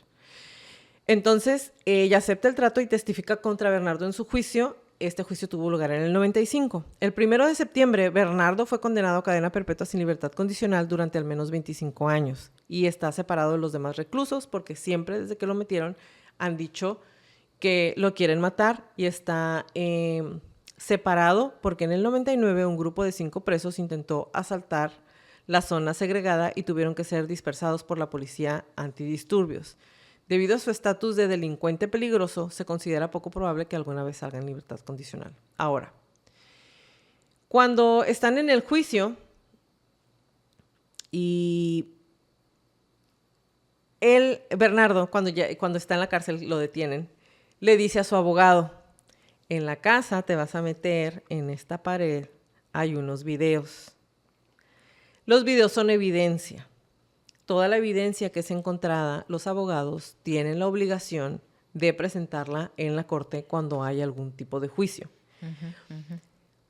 Entonces, ella acepta el trato y testifica contra Bernardo en su juicio. Este juicio tuvo lugar en el 95. El 1 de septiembre, Bernardo fue condenado a cadena perpetua sin libertad condicional durante al menos 25 años y está separado de los demás reclusos porque siempre desde que lo metieron han dicho que lo quieren matar y está separado porque en el 99 un grupo de 5 presos intentó asaltar la zona segregada y tuvieron que ser dispersados por la policía antidisturbios. Debido a su estatus de delincuente peligroso, se considera poco probable que alguna vez salga en libertad condicional. Ahora, cuando están en el juicio y Bernardo, cuando está en la cárcel, lo detienen, le dice a su abogado, en la casa te vas a meter, en esta pared hay unos videos. Los videos son evidencia. Toda la evidencia que es encontrada, los abogados tienen la obligación de presentarla en la corte cuando hay algún tipo de juicio.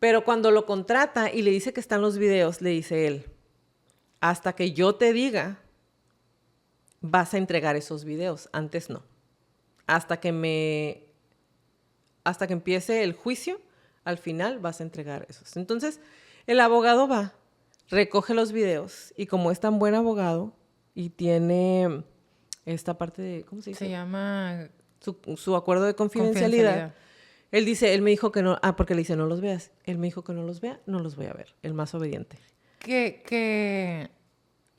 Pero cuando lo contrata y le dice que están los videos, le dice él, hasta que yo te diga, vas a entregar esos videos. Antes no. Hasta que empiece el juicio, al final vas a entregar esos. Entonces, el abogado va, recoge los videos y como es tan buen abogado, y tiene esta parte de, ¿cómo se dice? Se llama... Su acuerdo de confidencialidad. Él me dijo que no, porque le dice, no los veas. Él me dijo que no los vea, no los voy a ver. El más obediente. Que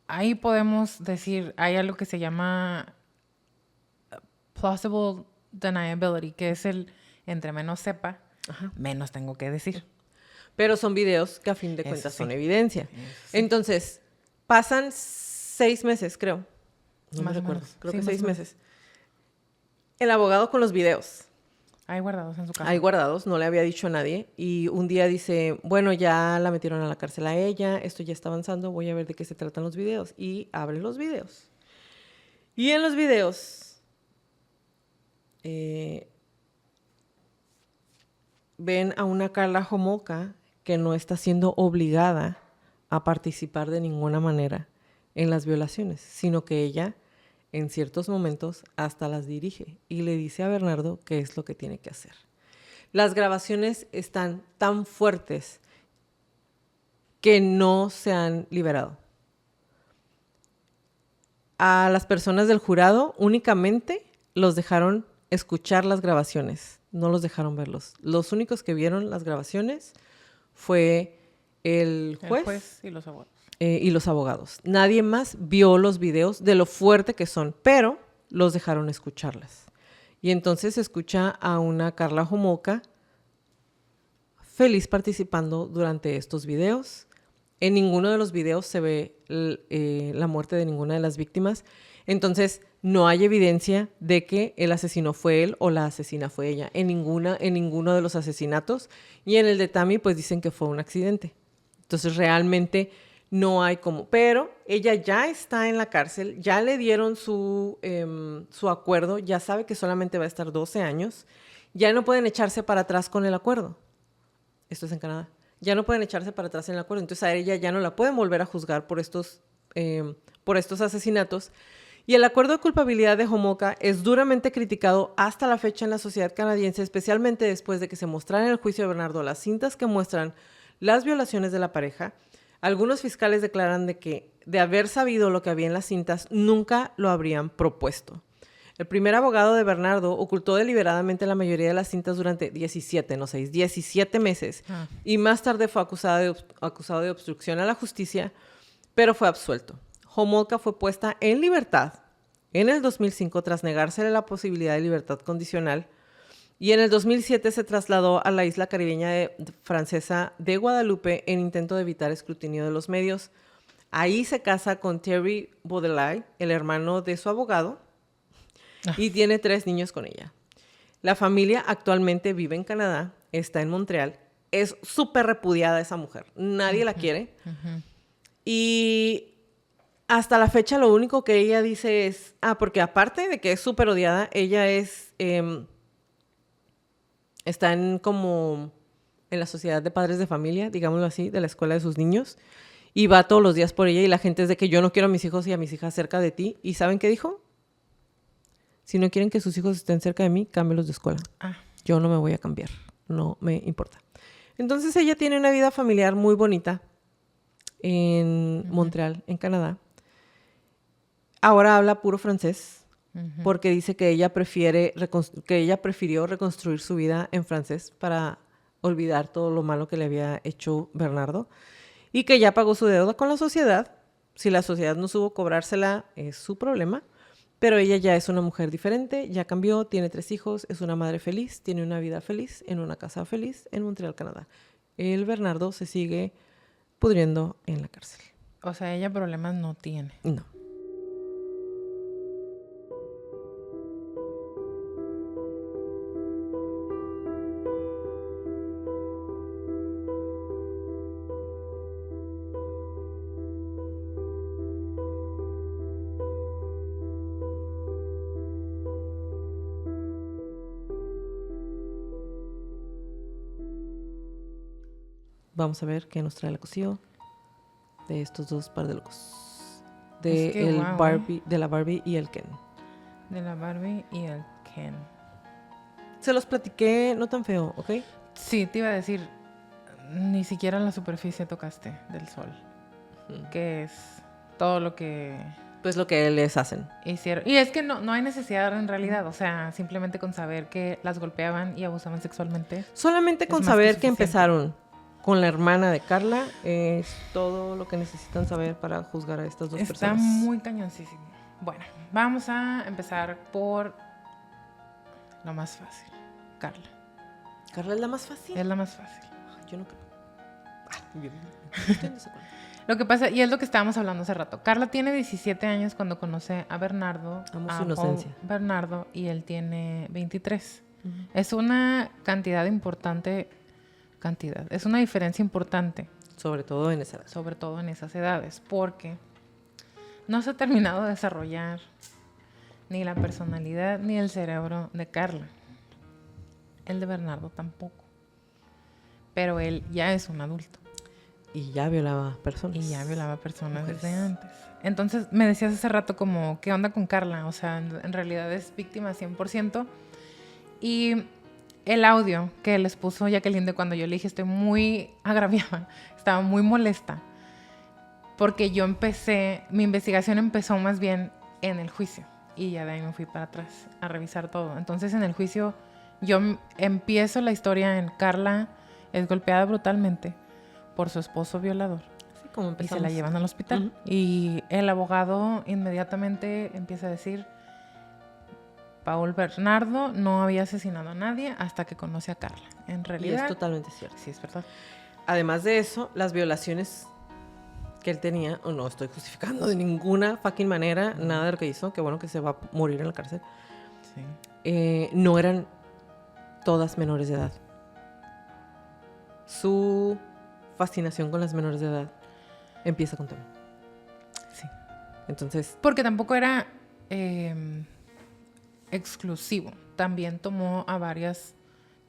ahí podemos decir, hay algo que se llama plausible deniability, que es el, entre menos sepa, menos tengo que decir. Pero son videos que a fin de cuentas son evidencia. Sí. Entonces, pasan 6 meses, creo. No Más me o recuerdo. menos. Creo Sí, que más 6 o menos. meses. El abogado con los videos. Hay guardados en su casa. Hay guardados, no le había dicho a nadie. Y un día dice, bueno, ya la metieron a la cárcel a ella, esto ya está avanzando, voy a ver de qué se tratan los videos. Y abre los videos. Y en los videos ven a una Karla Homolka que no está siendo obligada a participar de ninguna manera en las violaciones, sino que ella en ciertos momentos hasta las dirige y le dice a Bernardo qué es lo que tiene que hacer. Las grabaciones están tan fuertes que no se han liberado. A las personas del jurado únicamente los dejaron escuchar las grabaciones, no los dejaron verlos. Los únicos que vieron las grabaciones fue el El juez, juez y los abogados. y los abogados. Nadie más vio los videos de lo fuerte que son, pero los dejaron escucharlas. Y entonces se escucha a una Karla Homolka feliz participando durante estos videos. En ninguno de los videos se ve la muerte de ninguna de las víctimas. Entonces, no hay evidencia de que el asesino fue él o la asesina fue ella. En ninguno de los asesinatos. Y en el de Tammy, pues dicen que fue un accidente. Entonces, realmente no hay como... Pero ella ya está en la cárcel, ya le dieron su acuerdo, ya sabe que solamente va a estar 12 años. Ya no pueden echarse para atrás con el acuerdo. Esto es en Canadá. Ya no pueden echarse para atrás en el acuerdo. Entonces a ella ya no la pueden volver a juzgar por estos asesinatos. Y el acuerdo de culpabilidad de Homolka es duramente criticado hasta la fecha en la sociedad canadiense, especialmente después de que se mostraran en el juicio de Bernardo las cintas que muestran las violaciones de la pareja. Algunos fiscales declaran de haber sabido lo que había en las cintas, nunca lo habrían propuesto. El primer abogado de Bernardo ocultó deliberadamente la mayoría de las cintas durante 17 meses. Y más tarde fue acusado de obstrucción a la justicia, pero fue absuelto. Homolka fue puesta en libertad en el 2005 tras negársele la posibilidad de libertad condicional. Y en el 2007 se trasladó a la isla caribeña francesa de Guadalupe en intento de evitar escrutinio de los medios. Ahí se casa con Thierry Baudelay, el hermano de su abogado, y tiene 3 niños con ella. La familia actualmente vive en Canadá, está en Montreal. Es súper repudiada esa mujer. Nadie la quiere. Y hasta la fecha lo único que ella dice es... porque aparte de que es súper odiada, ella está en la sociedad de padres de familia, digámoslo así, de la escuela de sus niños. Y va todos los días por ella y la gente es de que yo no quiero a mis hijos y a mis hijas cerca de ti. ¿Y saben qué dijo? Si no quieren que sus hijos estén cerca de mí, cámbielos de escuela. Yo no me voy a cambiar. No me importa. Entonces ella tiene una vida familiar muy bonita en Montreal, en Canadá. Ahora habla puro francés porque dice que ella prefirió reconstruir su vida en francés para olvidar todo lo malo que le había hecho Bernardo y que ya pagó su deuda con la sociedad. Si la sociedad no supo cobrársela, es su problema. Pero ella ya es una mujer diferente, ya cambió, tiene 3 hijos, es una madre feliz, tiene una vida feliz, en una casa feliz, en Montreal, Canadá. El Bernardo se sigue pudriendo en la cárcel. O sea, ella problemas no tiene. No. Vamos a ver qué nos trae la cocina de estos 2 par de locos. De la Barbie y el Ken. De la Barbie y el Ken. Se los platiqué, no tan feo, ¿ok? Sí, te iba a decir, ni siquiera la superficie tocaste del sol. Que es todo lo que... Pues lo que les hacen. Hicieron. Y es que no hay necesidad en realidad. O sea, simplemente con saber que las golpeaban y abusaban sexualmente. Solamente con saber que empezaron con la hermana de Karla es todo lo que necesitan saber para juzgar a estas 2 personas. Está muy cañoncísimo. Bueno, vamos a empezar por lo más fácil. Karla. ¿Karla es la más fácil? Es la más fácil. Yo no creo. Estoy en desacuerdo. Lo que pasa, y es lo que estábamos hablando hace rato. Karla tiene 17 años cuando conoce a Bernardo. Amo su inocencia. Bernardo, y él tiene 23. Es una cantidad importante... Es una diferencia importante. Sobre todo en esa edad. Sobre todo en esas edades, porque no se ha terminado de desarrollar ni la personalidad ni el cerebro de Karla. El de Bernardo tampoco. Pero él ya es un adulto. Y ya violaba personas. Mujeres. Desde antes. Entonces me decías hace rato como, ¿qué onda con Karla? O sea, en realidad es víctima 100%. Y... el audio que les puso Jacqueline de cuando yo le dije estoy muy agraviada, estaba muy molesta, porque mi investigación empezó más bien en el juicio y ya de ahí me fui para atrás a revisar todo. Entonces en el juicio yo empiezo la historia en Karla es golpeada brutalmente por su esposo violador. Sí, como Y empezamos. se la llevan al hospital. Y el abogado inmediatamente empieza a decir, Paul Bernardo no había asesinado a nadie hasta que conoce a Carla. En Y realidad, es totalmente cierto. sí es verdad. Además de eso, las violaciones que él tenía, no estoy justificando de ninguna fucking manera nada de lo que hizo, que bueno que se va a morir en la cárcel, Sí. no eran todas menores de edad. Su fascinación con las menores de edad empieza con Tammy. Sí. Entonces, Porque tampoco era exclusivo. También tomó a varias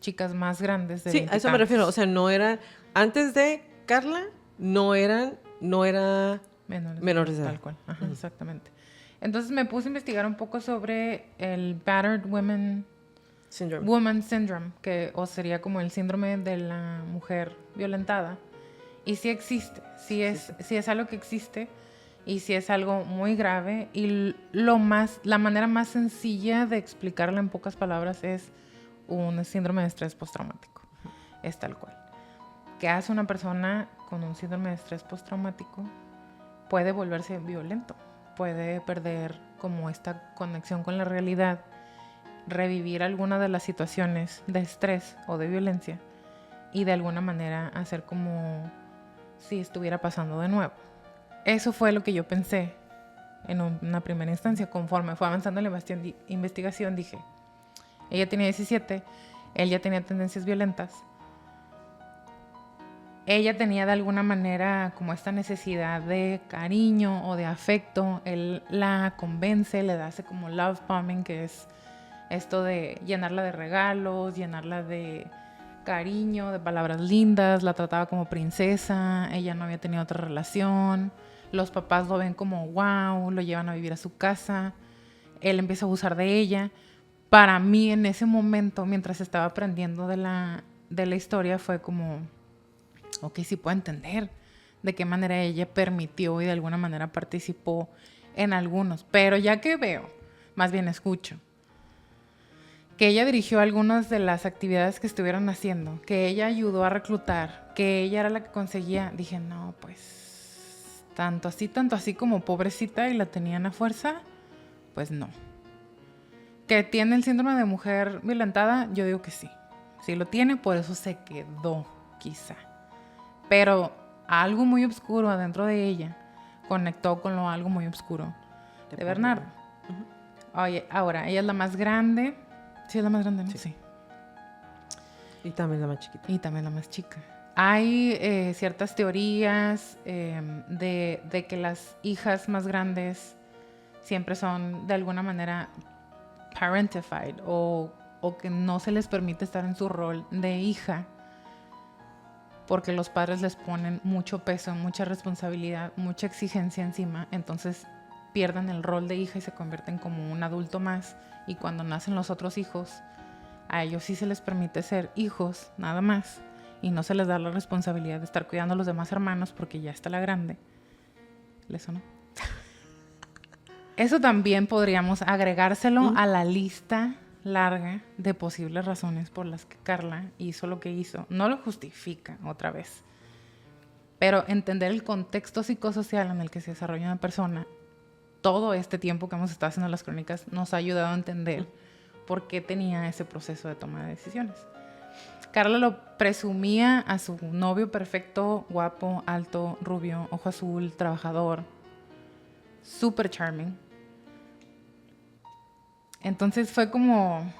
chicas más grandes de sí, a eso me 20 refiero. O tantos. sea, no era, antes de Carla, no era menores de edad. Tal cual. Ajá, exactamente. Entonces me puse a investigar un poco sobre el Battered Woman Syndrome, o sería como el síndrome de la mujer violentada. Y sí existe, sí es algo que existe y sí es algo muy grave. Y la manera más sencilla de explicarla en pocas palabras es un síndrome de estrés postraumático. Es tal cual. ¿Qué hace una persona con un síndrome de estrés postraumático? Puede volverse violento, puede perder como esta conexión con la realidad, revivir alguna de las situaciones de estrés o de violencia y de alguna manera hacer como si estuviera pasando de nuevo. Eso fue lo que yo pensé en una primera instancia. Conforme fue avanzando la investigación, dije, ella tenía 17, él ya tenía tendencias violentas. Ella tenía de alguna manera como esta necesidad de cariño o de afecto. Él la convence, le hace como love bombing, que es esto de llenarla de regalos, llenarla de cariño, de palabras lindas. La trataba como princesa, ella no había tenido otra relación. Los papás lo ven como wow, lo llevan a vivir a su casa. Él empieza a abusar de ella. Para mí en ese momento, mientras estaba aprendiendo de la historia, fue como... ok, sí puedo entender de qué manera ella permitió y de alguna manera participó en algunos. Pero ya que veo, más bien escucho, que ella dirigió algunas de las actividades que estuvieron haciendo, que ella ayudó a reclutar, que ella era la que conseguía, dije, no, pues, tanto así como pobrecita y la tenían a fuerza, pues no. ¿Que tiene el síndrome de mujer violentada? Yo digo que sí. Sí lo tiene, por eso se quedó, quizá. Pero algo muy oscuro adentro de ella conectó con algo muy oscuro de Bernardo. Oye, ahora, ella es la más grande. Sí, es la más grande, ¿no? Sí. Y también la más chiquita. Y también la más chica. Hay ciertas teorías de que las hijas más grandes siempre son de alguna manera parentified o que no se les permite estar en su rol de hija porque los padres les ponen mucho peso, mucha responsabilidad, mucha exigencia encima, entonces pierden el rol de hija y se convierten como un adulto más, y cuando nacen los otros hijos, a ellos sí se les permite ser hijos, nada más, y no se les da la responsabilidad de estar cuidando a los demás hermanos porque ya está la grande. ¿Les sonó? Eso también podríamos agregárselo a la lista larga de posibles razones por las que Carla hizo lo que hizo. No lo justifica otra vez, pero entender el contexto psicosocial en el que se desarrolla una persona, todo este tiempo que hemos estado haciendo las crónicas, nos ha ayudado a entender por qué tenía ese proceso de toma de decisiones. Carla lo presumía a su novio perfecto, guapo, alto, rubio, ojo azul, trabajador, super charming. Entonces fue como...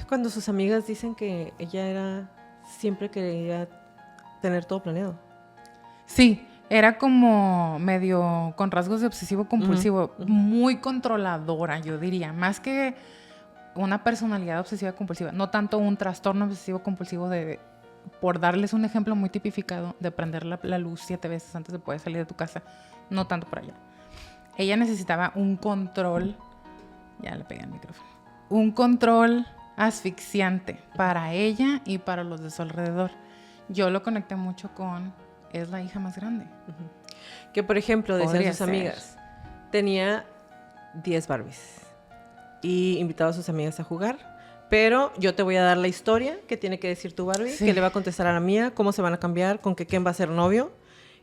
Cuando sus amigas dicen que ella siempre quería tener todo planeado. Sí, era como medio con rasgos de obsesivo compulsivo, muy controladora, yo diría, más que una personalidad obsesiva compulsiva, no tanto un trastorno obsesivo compulsivo por darles un ejemplo muy tipificado, de prender la luz 7 veces antes de poder salir de tu casa, no tanto por allá. Ella necesitaba un control, ya le pegué al micrófono, un control asfixiante para ella y para los de su alrededor. Yo lo conecté mucho con, es la hija más grande. Que por ejemplo, decían sus amigas, tenía 10 Barbies y invitaba a sus amigas a jugar, Pero yo te voy a dar la historia que tiene que decir tu Barbie, Sí. que le va a contestar a la mía, cómo se van a cambiar, con que Ken va a ser novio.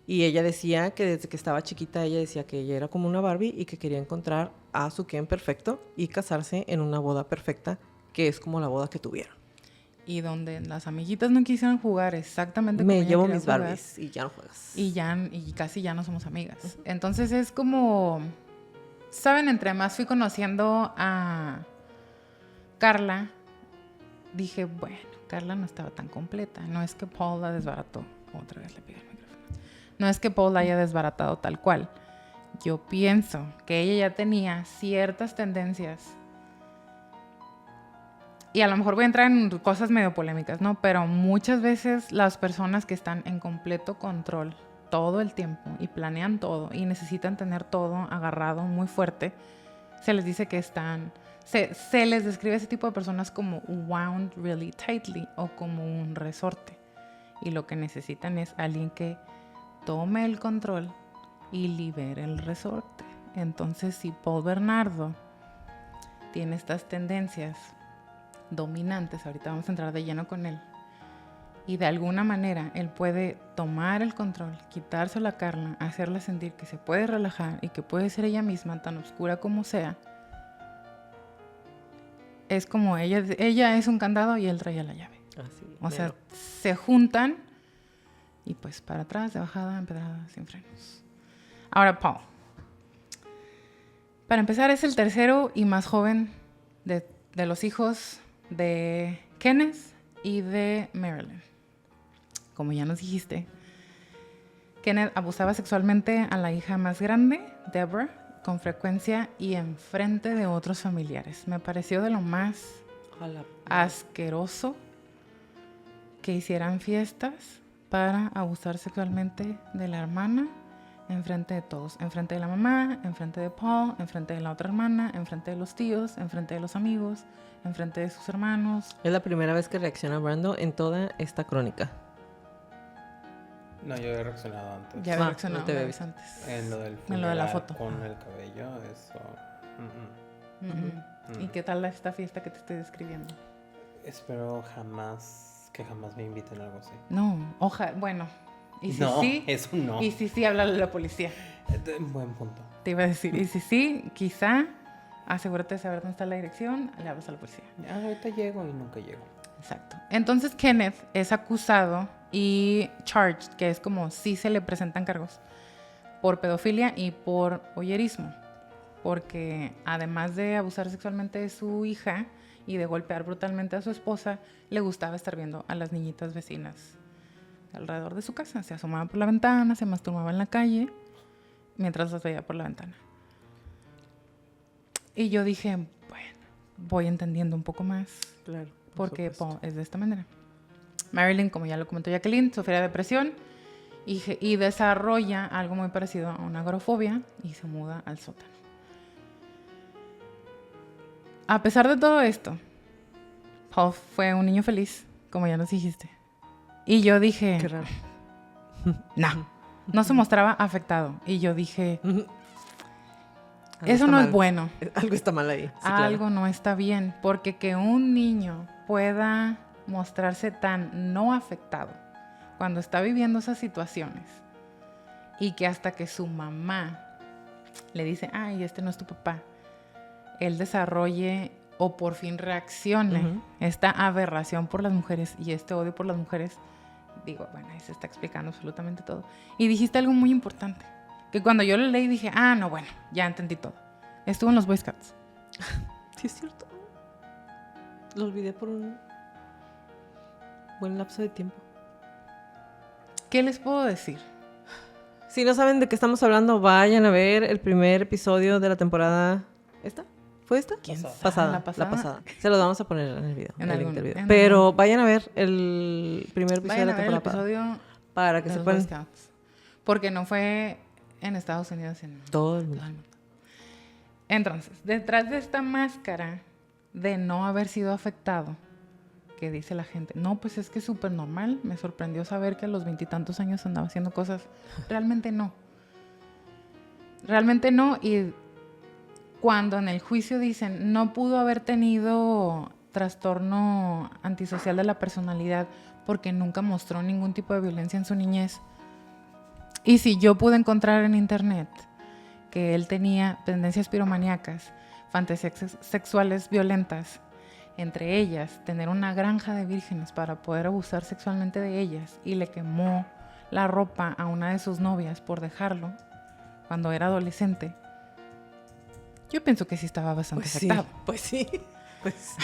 Y ella decía que desde que estaba chiquita, ella decía que ella era como una Barbie y que quería encontrar a su Ken perfecto y casarse en una boda perfecta, que es como la boda que tuvieron. Y donde las amiguitas no quisieron jugar exactamente como Me ella llevo quería mis jugar, Barbies y ya no juegas. y casi ya no somos amigas. Entonces es como, ¿saben? Entre más fui conociendo a Carla, dije, bueno, Carla no estaba tan completa. No es que Paul la desbarató. Otra vez le pido el micrófono. No es que Paul la haya desbaratado tal cual. Yo pienso que ella ya tenía ciertas tendencias. Y a lo mejor voy a entrar en cosas medio polémicas, ¿no? Pero muchas veces las personas que están en completo control todo el tiempo y planean todo y necesitan tener todo agarrado muy fuerte, se les dice que están... Se les describe a ese tipo de personas como wound really tightly o como un resorte. Y lo que necesitan es alguien que tome el control y libere el resorte. Entonces, si Paul Bernardo tiene estas tendencias dominantes, ahorita vamos a entrar de lleno con él, y de alguna manera él puede tomar el control, quitárselo a Carla, hacerla sentir que se puede relajar y que puede ser ella misma, tan oscura como sea. Es como ella es un candado y él trae la llave. Así, O sea, mero. se juntan y pues para atrás, de bajada, empedrada, sin frenos. Ahora, Paul. Para empezar, es el tercero y más joven de los hijos de Kenneth y de Marilyn. Como ya nos dijiste, Kenneth abusaba sexualmente a la hija más grande, Deborah, con frecuencia y enfrente de otros familiares. Me pareció de lo más asqueroso que hicieran fiestas para abusar sexualmente de la hermana enfrente de todos, enfrente de la mamá, enfrente de Paul, enfrente de la otra hermana, enfrente de los tíos, enfrente de los amigos, enfrente de sus hermanos. Es la primera vez que reacciona Brando en toda esta crónica. No, yo he reaccionado antes. Ya había Ah, reaccionado no te había una vez visto. antes. En lo del En lo de funeral la foto. con el cabello, eso. Ujú. ¿Y qué tal esta fiesta que te estoy describiendo? Espero que jamás me inviten a algo así. No, bueno. Y si No, sí, eso no. y si sí, háblale a la policía. Buen punto. Te iba a decir, y si sí, quizá asegúrate de saber dónde está la dirección, le hablas a la policía. Ahorita llego y nunca llego. Exacto. Entonces Kenneth es acusado y charged, que es como si se le presentan cargos, por pedofilia y por voyerismo. Porque además de abusar sexualmente de su hija y de golpear brutalmente a su esposa, le gustaba estar viendo a las niñitas vecinas alrededor de su casa. Se asomaba por la ventana, se masturbaba en la calle, mientras las veía por la ventana. Y yo dije, bueno, voy entendiendo un poco más. Claro. Porque es de esta manera. Marilyn, como ya lo comentó Jacqueline, sufría de depresión y desarrolla algo muy parecido a una agorafobia y se muda al sótano. A pesar de todo esto, Paul fue un niño feliz, como ya nos dijiste. Y yo dije, Qué raro. no se mostraba afectado. Y yo dije, Algo eso está no mal. es bueno. Algo está mal ahí. Sí, claro. Algo no está bien, porque que un niño pueda mostrarse tan no afectado cuando está viviendo esas situaciones y que hasta que su mamá le dice, ay, este no es tu papá, él desarrolle o por fin reaccione esta aberración por las mujeres y este odio por las mujeres, digo, bueno, ahí se está explicando absolutamente todo. Y dijiste algo muy importante, que cuando yo lo leí dije, no, bueno, ya entendí todo. Estuvo en los Boy Scouts. Sí, es cierto. Lo olvidé por un buen lapso de tiempo. ¿Qué les puedo decir? Si no saben de qué estamos hablando, vayan a ver el primer episodio de la temporada. ¿Esta? ¿Fue esta? ¿Quién sabe? Pasada. La pasada. La pasada. Se los vamos a poner en el video. En el algún- link del video. en Pero algún- vayan a ver el primer episodio Vayan de a la ver el temporada episodio para que de se los Boy puedan Scouts. Porque no fue en Estados Unidos, en todo el mundo. todo el mundo. Entonces, detrás de esta máscara de no haber sido afectado, que dice la gente, no, pues es que es súper normal, me sorprendió saber que a los 20 y tantos años andaba haciendo cosas. Realmente no. Realmente no. Y cuando en el juicio dicen, no pudo haber tenido trastorno antisocial de la personalidad porque nunca mostró ningún tipo de violencia en su niñez. Y si yo pude encontrar en internet que él tenía tendencias piromaníacas, fantasías sexuales violentas, entre ellas tener una granja de vírgenes para poder abusar sexualmente de ellas, y le quemó la ropa a una de sus novias por dejarlo cuando era adolescente, yo pienso que sí estaba bastante afectado. Pues sí. Pues,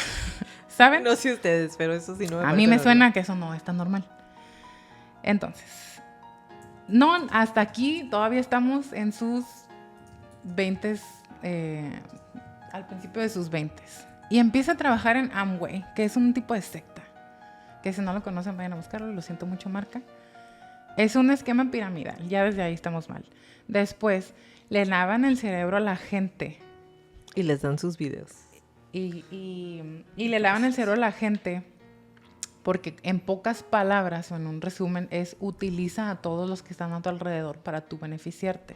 ¿saben? no sé ustedes, pero eso sí no me A parece mí me normal. suena que eso no es tan normal. Entonces, no, hasta aquí todavía estamos en sus 20, al principio de sus 20. Y empieza a trabajar en Amway, que es un tipo de secta. Que si no lo conocen, vayan a buscarlo, lo siento mucho, marca. Es un esquema piramidal, ya desde ahí estamos mal. Después, le lavan el cerebro a la gente. Y les dan sus videos. Y le lavan el cerebro a la gente porque, en pocas palabras o en un resumen, es utiliza a todos los que están a tu alrededor para tú beneficiarte.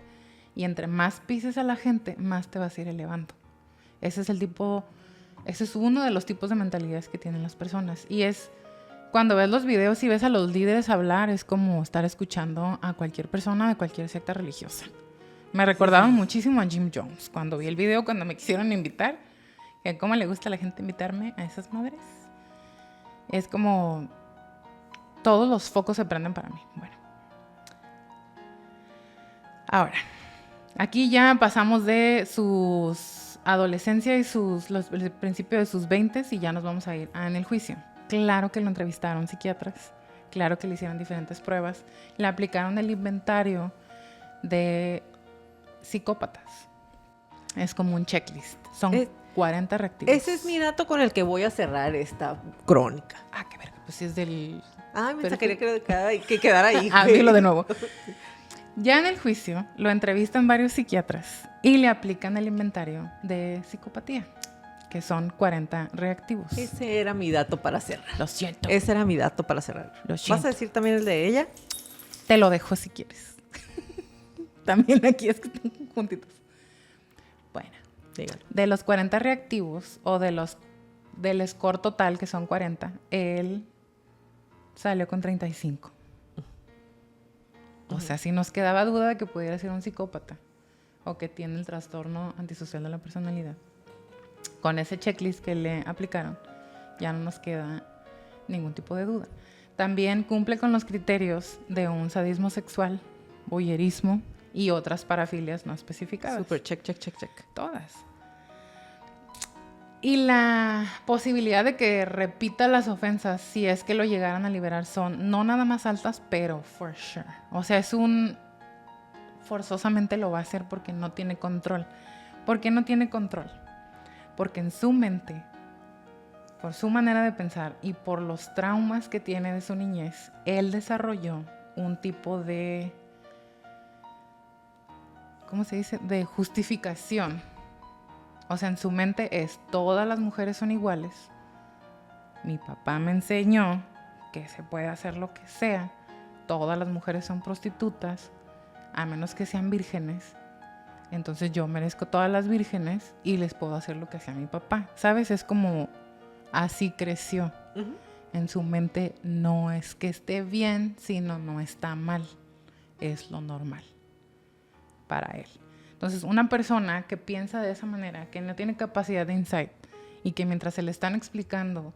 Y entre más pises a la gente, más te vas a ir elevando. Ese es uno de los tipos de mentalidades que tienen las personas. Y es, cuando ves los videos y ves a los líderes hablar, es como estar escuchando a cualquier persona de cualquier secta religiosa. Me recordaban muchísimo a Jim Jones. Cuando vi el video, cuando me quisieron invitar, que cómo le gusta a la gente invitarme a esas madres. Es como todos los focos se prenden para mí. Bueno. Ahora, aquí ya pasamos de sus adolescencia y el principio de sus 20 y ya nos vamos a ir en el juicio. Claro que lo entrevistaron psiquiatras, claro que le hicieron diferentes pruebas, le aplicaron el inventario de psicópatas. Es como un checklist. Son 40 reactivos. Ese es mi dato con el que voy a cerrar esta crónica. Ah, qué verga, pues sí es del... Ay, me Pero quería que quedara ahí. Ah, dilo de nuevo. Ya en el juicio lo entrevistan varios psiquiatras y le aplican el inventario de psicopatía, que son 40 reactivos. Ese era mi dato para cerrar. Lo siento. Ese era mi dato para cerrar. Lo siento. ¿Vas a decir también el de ella? Te lo dejo si quieres. También aquí es que están juntitos. Bueno, Dígalo. de los 40 reactivos o del score total, que son 40, él salió con 35. O sea, si nos quedaba duda de que pudiera ser un psicópata o que tiene el trastorno antisocial de la personalidad, con ese checklist que le aplicaron, ya no nos queda ningún tipo de duda. También cumple con los criterios de un sadismo sexual, voyerismo y otras parafilias no especificadas. Super, check. Todas. Y la posibilidad de que repita las ofensas, si es que lo llegaran a liberar, son no nada más altas, pero for sure. O sea, forzosamente lo va a hacer porque no tiene control. ¿Por qué no tiene control? Porque en su mente, por su manera de pensar y por los traumas que tiene de su niñez, él desarrolló un tipo de, ¿cómo se dice?, de justificación. O sea, en su mente es, todas las mujeres son iguales. Mi papá me enseñó que se puede hacer lo que sea. Todas las mujeres son prostitutas, a menos que sean vírgenes. Entonces yo merezco todas las vírgenes y les puedo hacer lo que hacía mi papá. ¿Sabes? Es como así creció. Uh-huh. En su mente no es que esté bien, sino no está mal. Es lo normal para él. Entonces, una persona que piensa de esa manera, que no tiene capacidad de insight y que mientras se le están explicando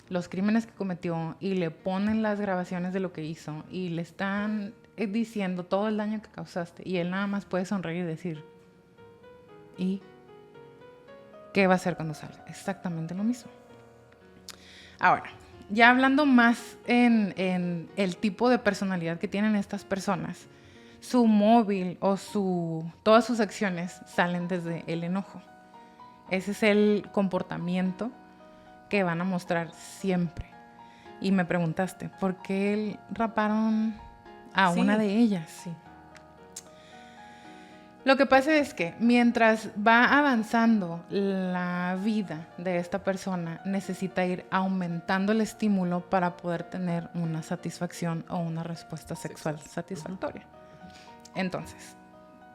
los crímenes que cometió y le ponen las grabaciones de lo que hizo y le están diciendo todo el daño que causaste y él nada más puede sonreír y decir, ¿y qué va a hacer cuando salga? Exactamente lo mismo. Ahora, ya hablando más en el tipo de personalidad que tienen estas personas, su móvil o todas sus acciones salen desde el enojo. Ese es el comportamiento que van a mostrar siempre. Y me preguntaste, ¿por qué raparon a una de ellas? Sí. Lo que pasa es que mientras va avanzando la vida de esta persona, necesita ir aumentando el estímulo para poder tener una satisfacción o una respuesta sexual satisfactoria. Entonces,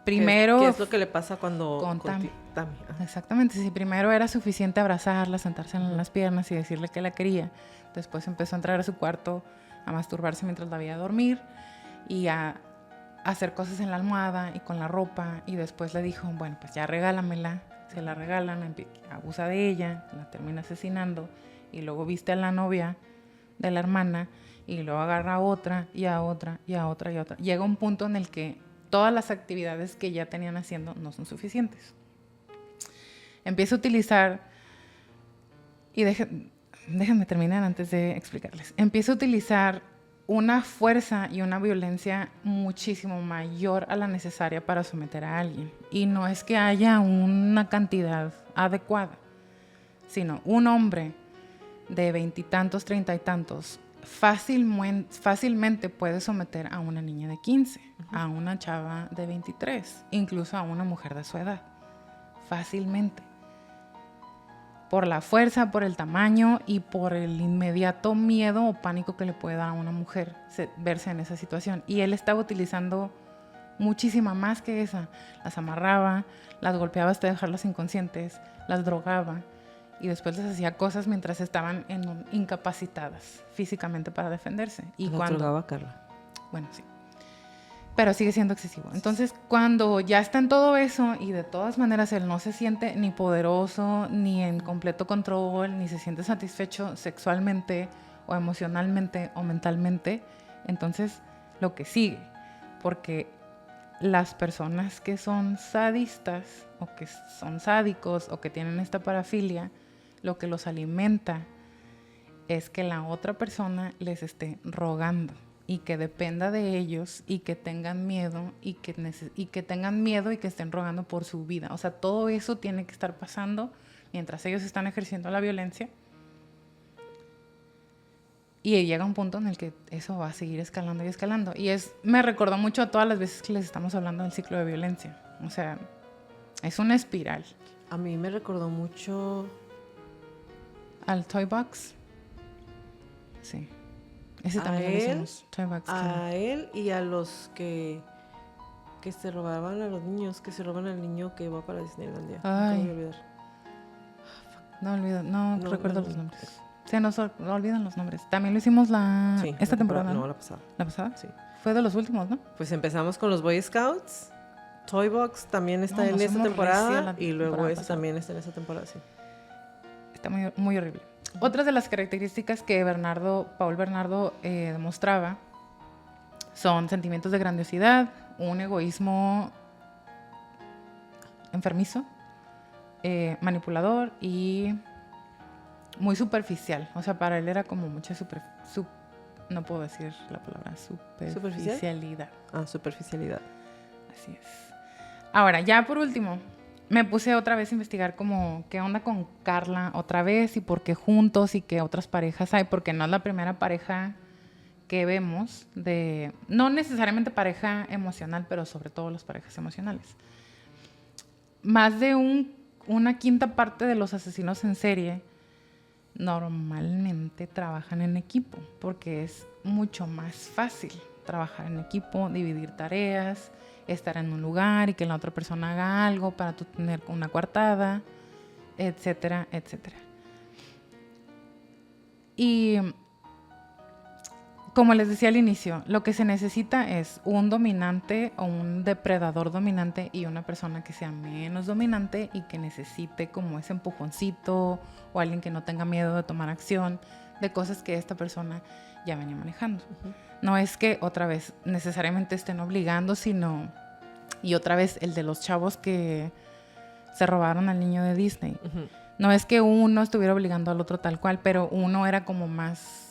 primero... ¿Qué es lo que le pasa cuando... con Tammy. Tammy. Ajá. Exactamente, si primero era suficiente abrazarla, sentarse en las piernas y decirle que la quería, después empezó a entrar a su cuarto a masturbarse mientras la veía dormir y a hacer cosas en la almohada y con la ropa, y después le dijo, bueno, pues ya regálamela, se la regalan, abusa de ella, la termina asesinando, y luego viste a la novia de la hermana y luego agarra a otra y a otra y a otra y a otra. Llega un punto en el que todas las actividades que ya tenían haciendo no son suficientes. Empieza a utilizar, y déjenme terminar antes de explicarles. Empieza a utilizar una fuerza y una violencia muchísimo mayor a la necesaria para someter a alguien. Y no es que haya una cantidad adecuada, sino un hombre de 20 y tantos, 30 y tantos, fácilmente puede someter a una niña de 15, a una chava de 23, incluso a una mujer de su edad. Fácilmente. Por la fuerza, por el tamaño y por el inmediato miedo o pánico que le puede dar a una mujer verse en esa situación. Y él estaba utilizando muchísima más que esa. Las amarraba, las golpeaba hasta dejarlas inconscientes, las drogaba y después les hacía cosas mientras estaban incapacitadas físicamente para defenderse. Y La drogaba Carla. Bueno, sí. Pero sigue siendo excesivo. Entonces, cuando ya está en todo eso y de todas maneras él no se siente ni poderoso, ni en completo control, ni se siente satisfecho sexualmente o emocionalmente o mentalmente, entonces lo que sigue, porque las personas que son sadistas o que son sádicos o que tienen esta parafilia, lo que los alimenta es que la otra persona les esté rogando y que dependa de ellos y que tengan miedo y que tengan miedo y que estén rogando por su vida. O sea, todo eso tiene que estar pasando mientras ellos están ejerciendo la violencia. Y llega un punto en el que eso va a seguir escalando y escalando. Y me recordó mucho a todas las veces que les estamos hablando del ciclo de violencia. O sea, es una espiral. A mí me recordó mucho... ¿Al Toy Box? Sí. Ese A también lo él, hicimos. Toy Box. A él y a los que se robaban a los niños, que se roban al niño que va para Disneylandia. Ay. Nunca me voy a olvidar. No recuerdo los nombres. Se nos olvidan los nombres. También lo hicimos esta temporada. No, la pasada. ¿La pasada? Sí. Fue de los últimos, ¿no? Pues empezamos con los Boy Scouts. Toy Box también está en nos esta fuimos temporada. recio la Y luego temporada ese pasada. también está en esta temporada, sí. Está muy, muy horrible. Otras de las características que Paul Bernardo demostraba son sentimientos de grandiosidad, un egoísmo enfermizo, manipulador y muy superficial. O sea, para él era como mucha no puedo decir la palabra superficialidad. Superficialidad. Así es. Ahora, ya por último, me puse otra vez a investigar como qué onda con Carla otra vez y por qué juntos y qué otras parejas hay, porque no es la primera pareja que vemos no necesariamente pareja emocional, pero sobre todo las parejas emocionales. Más de una quinta parte de los asesinos en serie normalmente trabajan en equipo, porque es mucho más fácil trabajar en equipo, dividir tareas, estar en un lugar y que la otra persona haga algo para tú tener una coartada, etcétera, etcétera. Y como les decía al inicio, lo que se necesita es un dominante o un depredador dominante y una persona que sea menos dominante y que necesite como ese empujoncito o alguien que no tenga miedo de tomar acción de cosas que esta persona ya venía manejando. Uh-huh. No es que otra vez necesariamente estén obligando, sino... Y otra vez el de los chavos que se robaron al niño de Disney. Uh-huh. No es que uno estuviera obligando al otro tal cual, pero uno era como más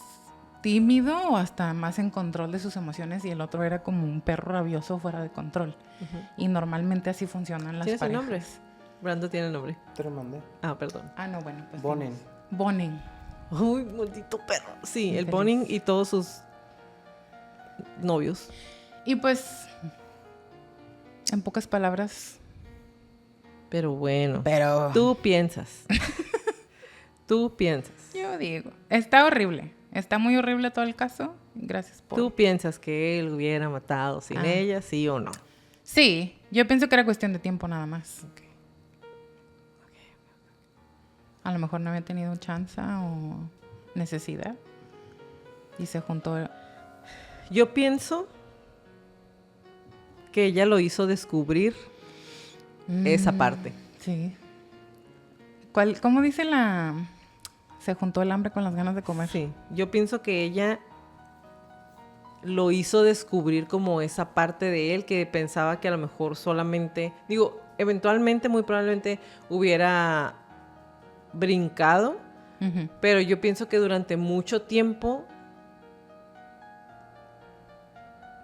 tímido o hasta más en control de sus emociones y el otro era como un perro rabioso fuera de control. Uh-huh. Y normalmente así funcionan las parejas. ¿Tiene nombre? Brando tiene nombre. Te lo mandé. Ah, perdón. Ah, no, bueno. Pues Bonin. Uy, maldito perro. Sí, el Bonin y todos sus novios. Y pues, en pocas palabras... Pero bueno, tú piensas. Tú piensas. Yo digo, está horrible. Está muy horrible todo el caso. Gracias por... ¿Tú piensas que él hubiera matado sin ella, sí o no? Sí, yo pienso que era cuestión de tiempo nada más. A lo mejor no había tenido chance o necesidad. Y se juntó. Yo pienso que ella lo hizo descubrir esa parte. Sí. ¿Cómo dice la...? Se juntó el hambre con las ganas de comer. Sí, yo pienso que ella lo hizo descubrir como esa parte de él que pensaba que a lo mejor solamente... Digo, eventualmente, muy probablemente hubiera brincado, Ujú. pero yo pienso que durante mucho tiempo,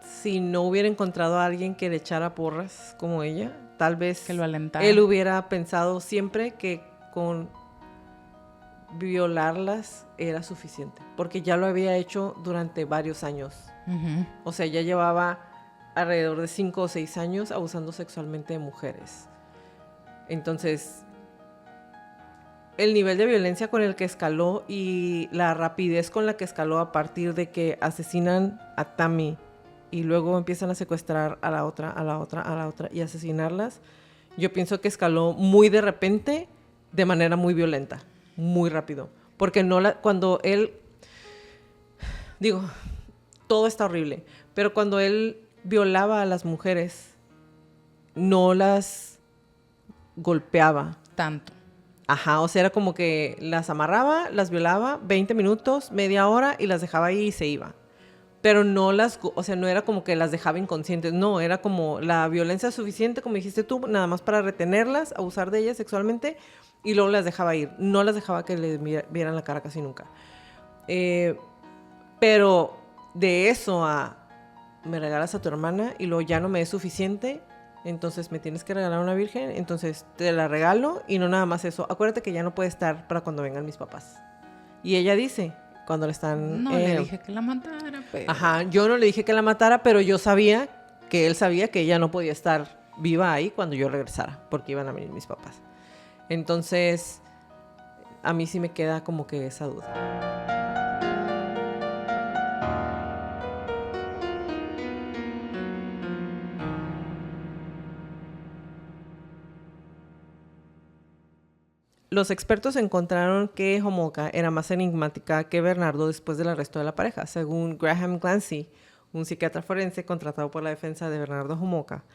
si no hubiera encontrado a alguien que le echara porras como ella, tal vez Que lo alentara. él hubiera pensado siempre que con violarlas era suficiente, porque ya lo había hecho durante varios años. Ujú. O sea, ya llevaba alrededor de 5 o 6 años abusando sexualmente de mujeres. Entonces, el nivel de violencia con el que escaló y la rapidez con la que escaló a partir de que asesinan a Tammy y luego empiezan a secuestrar a la otra, a la otra, a la otra y asesinarlas, yo pienso que escaló muy de repente, de manera muy violenta, muy rápido. Porque cuando él, digo, todo está horrible, pero cuando él violaba a las mujeres, no las golpeaba. Tanto. Ajá, o sea, era como que las amarraba, las violaba, 20 minutos, media hora y las dejaba ahí y se iba. Pero no o sea, no era como que las dejaba inconscientes, no, era como la violencia suficiente, como dijiste tú, nada más para retenerlas, abusar de ellas sexualmente y luego las dejaba ir. No las dejaba que le vieran la cara casi nunca. Pero de eso a me regalas a tu hermana y luego ya no me es suficiente, entonces me tienes que regalar una virgen, entonces te la regalo y no nada más eso. Acuérdate que ya no puede estar para cuando vengan mis papás. Y ella dice, cuando le están... No le dije que la matara, pero... Ajá, yo no le dije que la matara, pero yo sabía que él sabía que ella no podía estar viva ahí cuando yo regresara, porque iban a venir mis papás. Entonces, a mí sí me queda como que esa duda. Los expertos encontraron que Homolka era más enigmática que Bernardo después del arresto de la pareja, según Graham Clancy, un psiquiatra forense contratado por la defensa de Bernardo Homolka.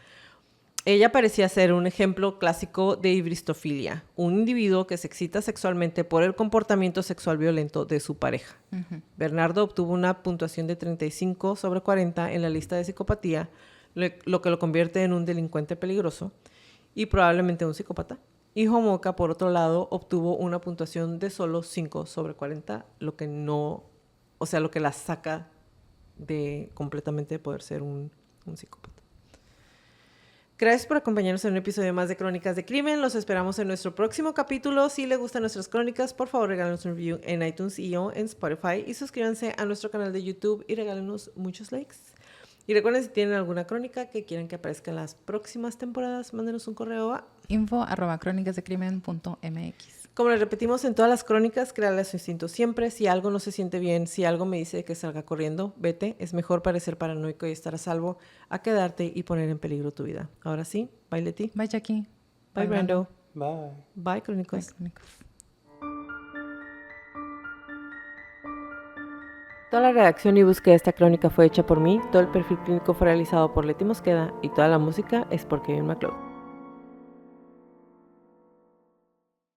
Ella parecía ser un ejemplo clásico de hibristofilia, un individuo que se excita sexualmente por el comportamiento sexual violento de su pareja. Ujú. Bernardo obtuvo una puntuación de 35 sobre 40 en la lista de psicopatía, lo que lo convierte en un delincuente peligroso y probablemente un psicópata. Y Homolka, por otro lado, obtuvo una puntuación de solo 5 sobre 40, lo que no, o sea, lo que la saca completamente de poder ser un psicópata. Gracias por acompañarnos en un episodio más de Crónicas de Crimen. Los esperamos en nuestro próximo capítulo. Si les gustan nuestras crónicas, por favor, regálenos un review en iTunes y o en Spotify. Y suscríbanse a nuestro canal de YouTube y regálenos muchos likes. Y recuerden, si tienen alguna crónica que quieran que aparezca en las próximas temporadas, mándenos un correo a info@cronicasdecrimen.mx. Como les repetimos en todas las crónicas, créale a su instinto siempre. Si algo no se siente bien, si algo me dice que salga corriendo, vete. Es mejor parecer paranoico y estar a salvo a quedarte y poner en peligro tu vida. Ahora sí, bye Leti. Bye, Jackie. Bye Brando. Bye. Bye Crónicos. Bye, Crónicos. Toda la redacción y búsqueda de esta crónica fue hecha por mí, todo el perfil clínico fue realizado por Leti Mosqueda y toda la música es por Kevin MacLeod.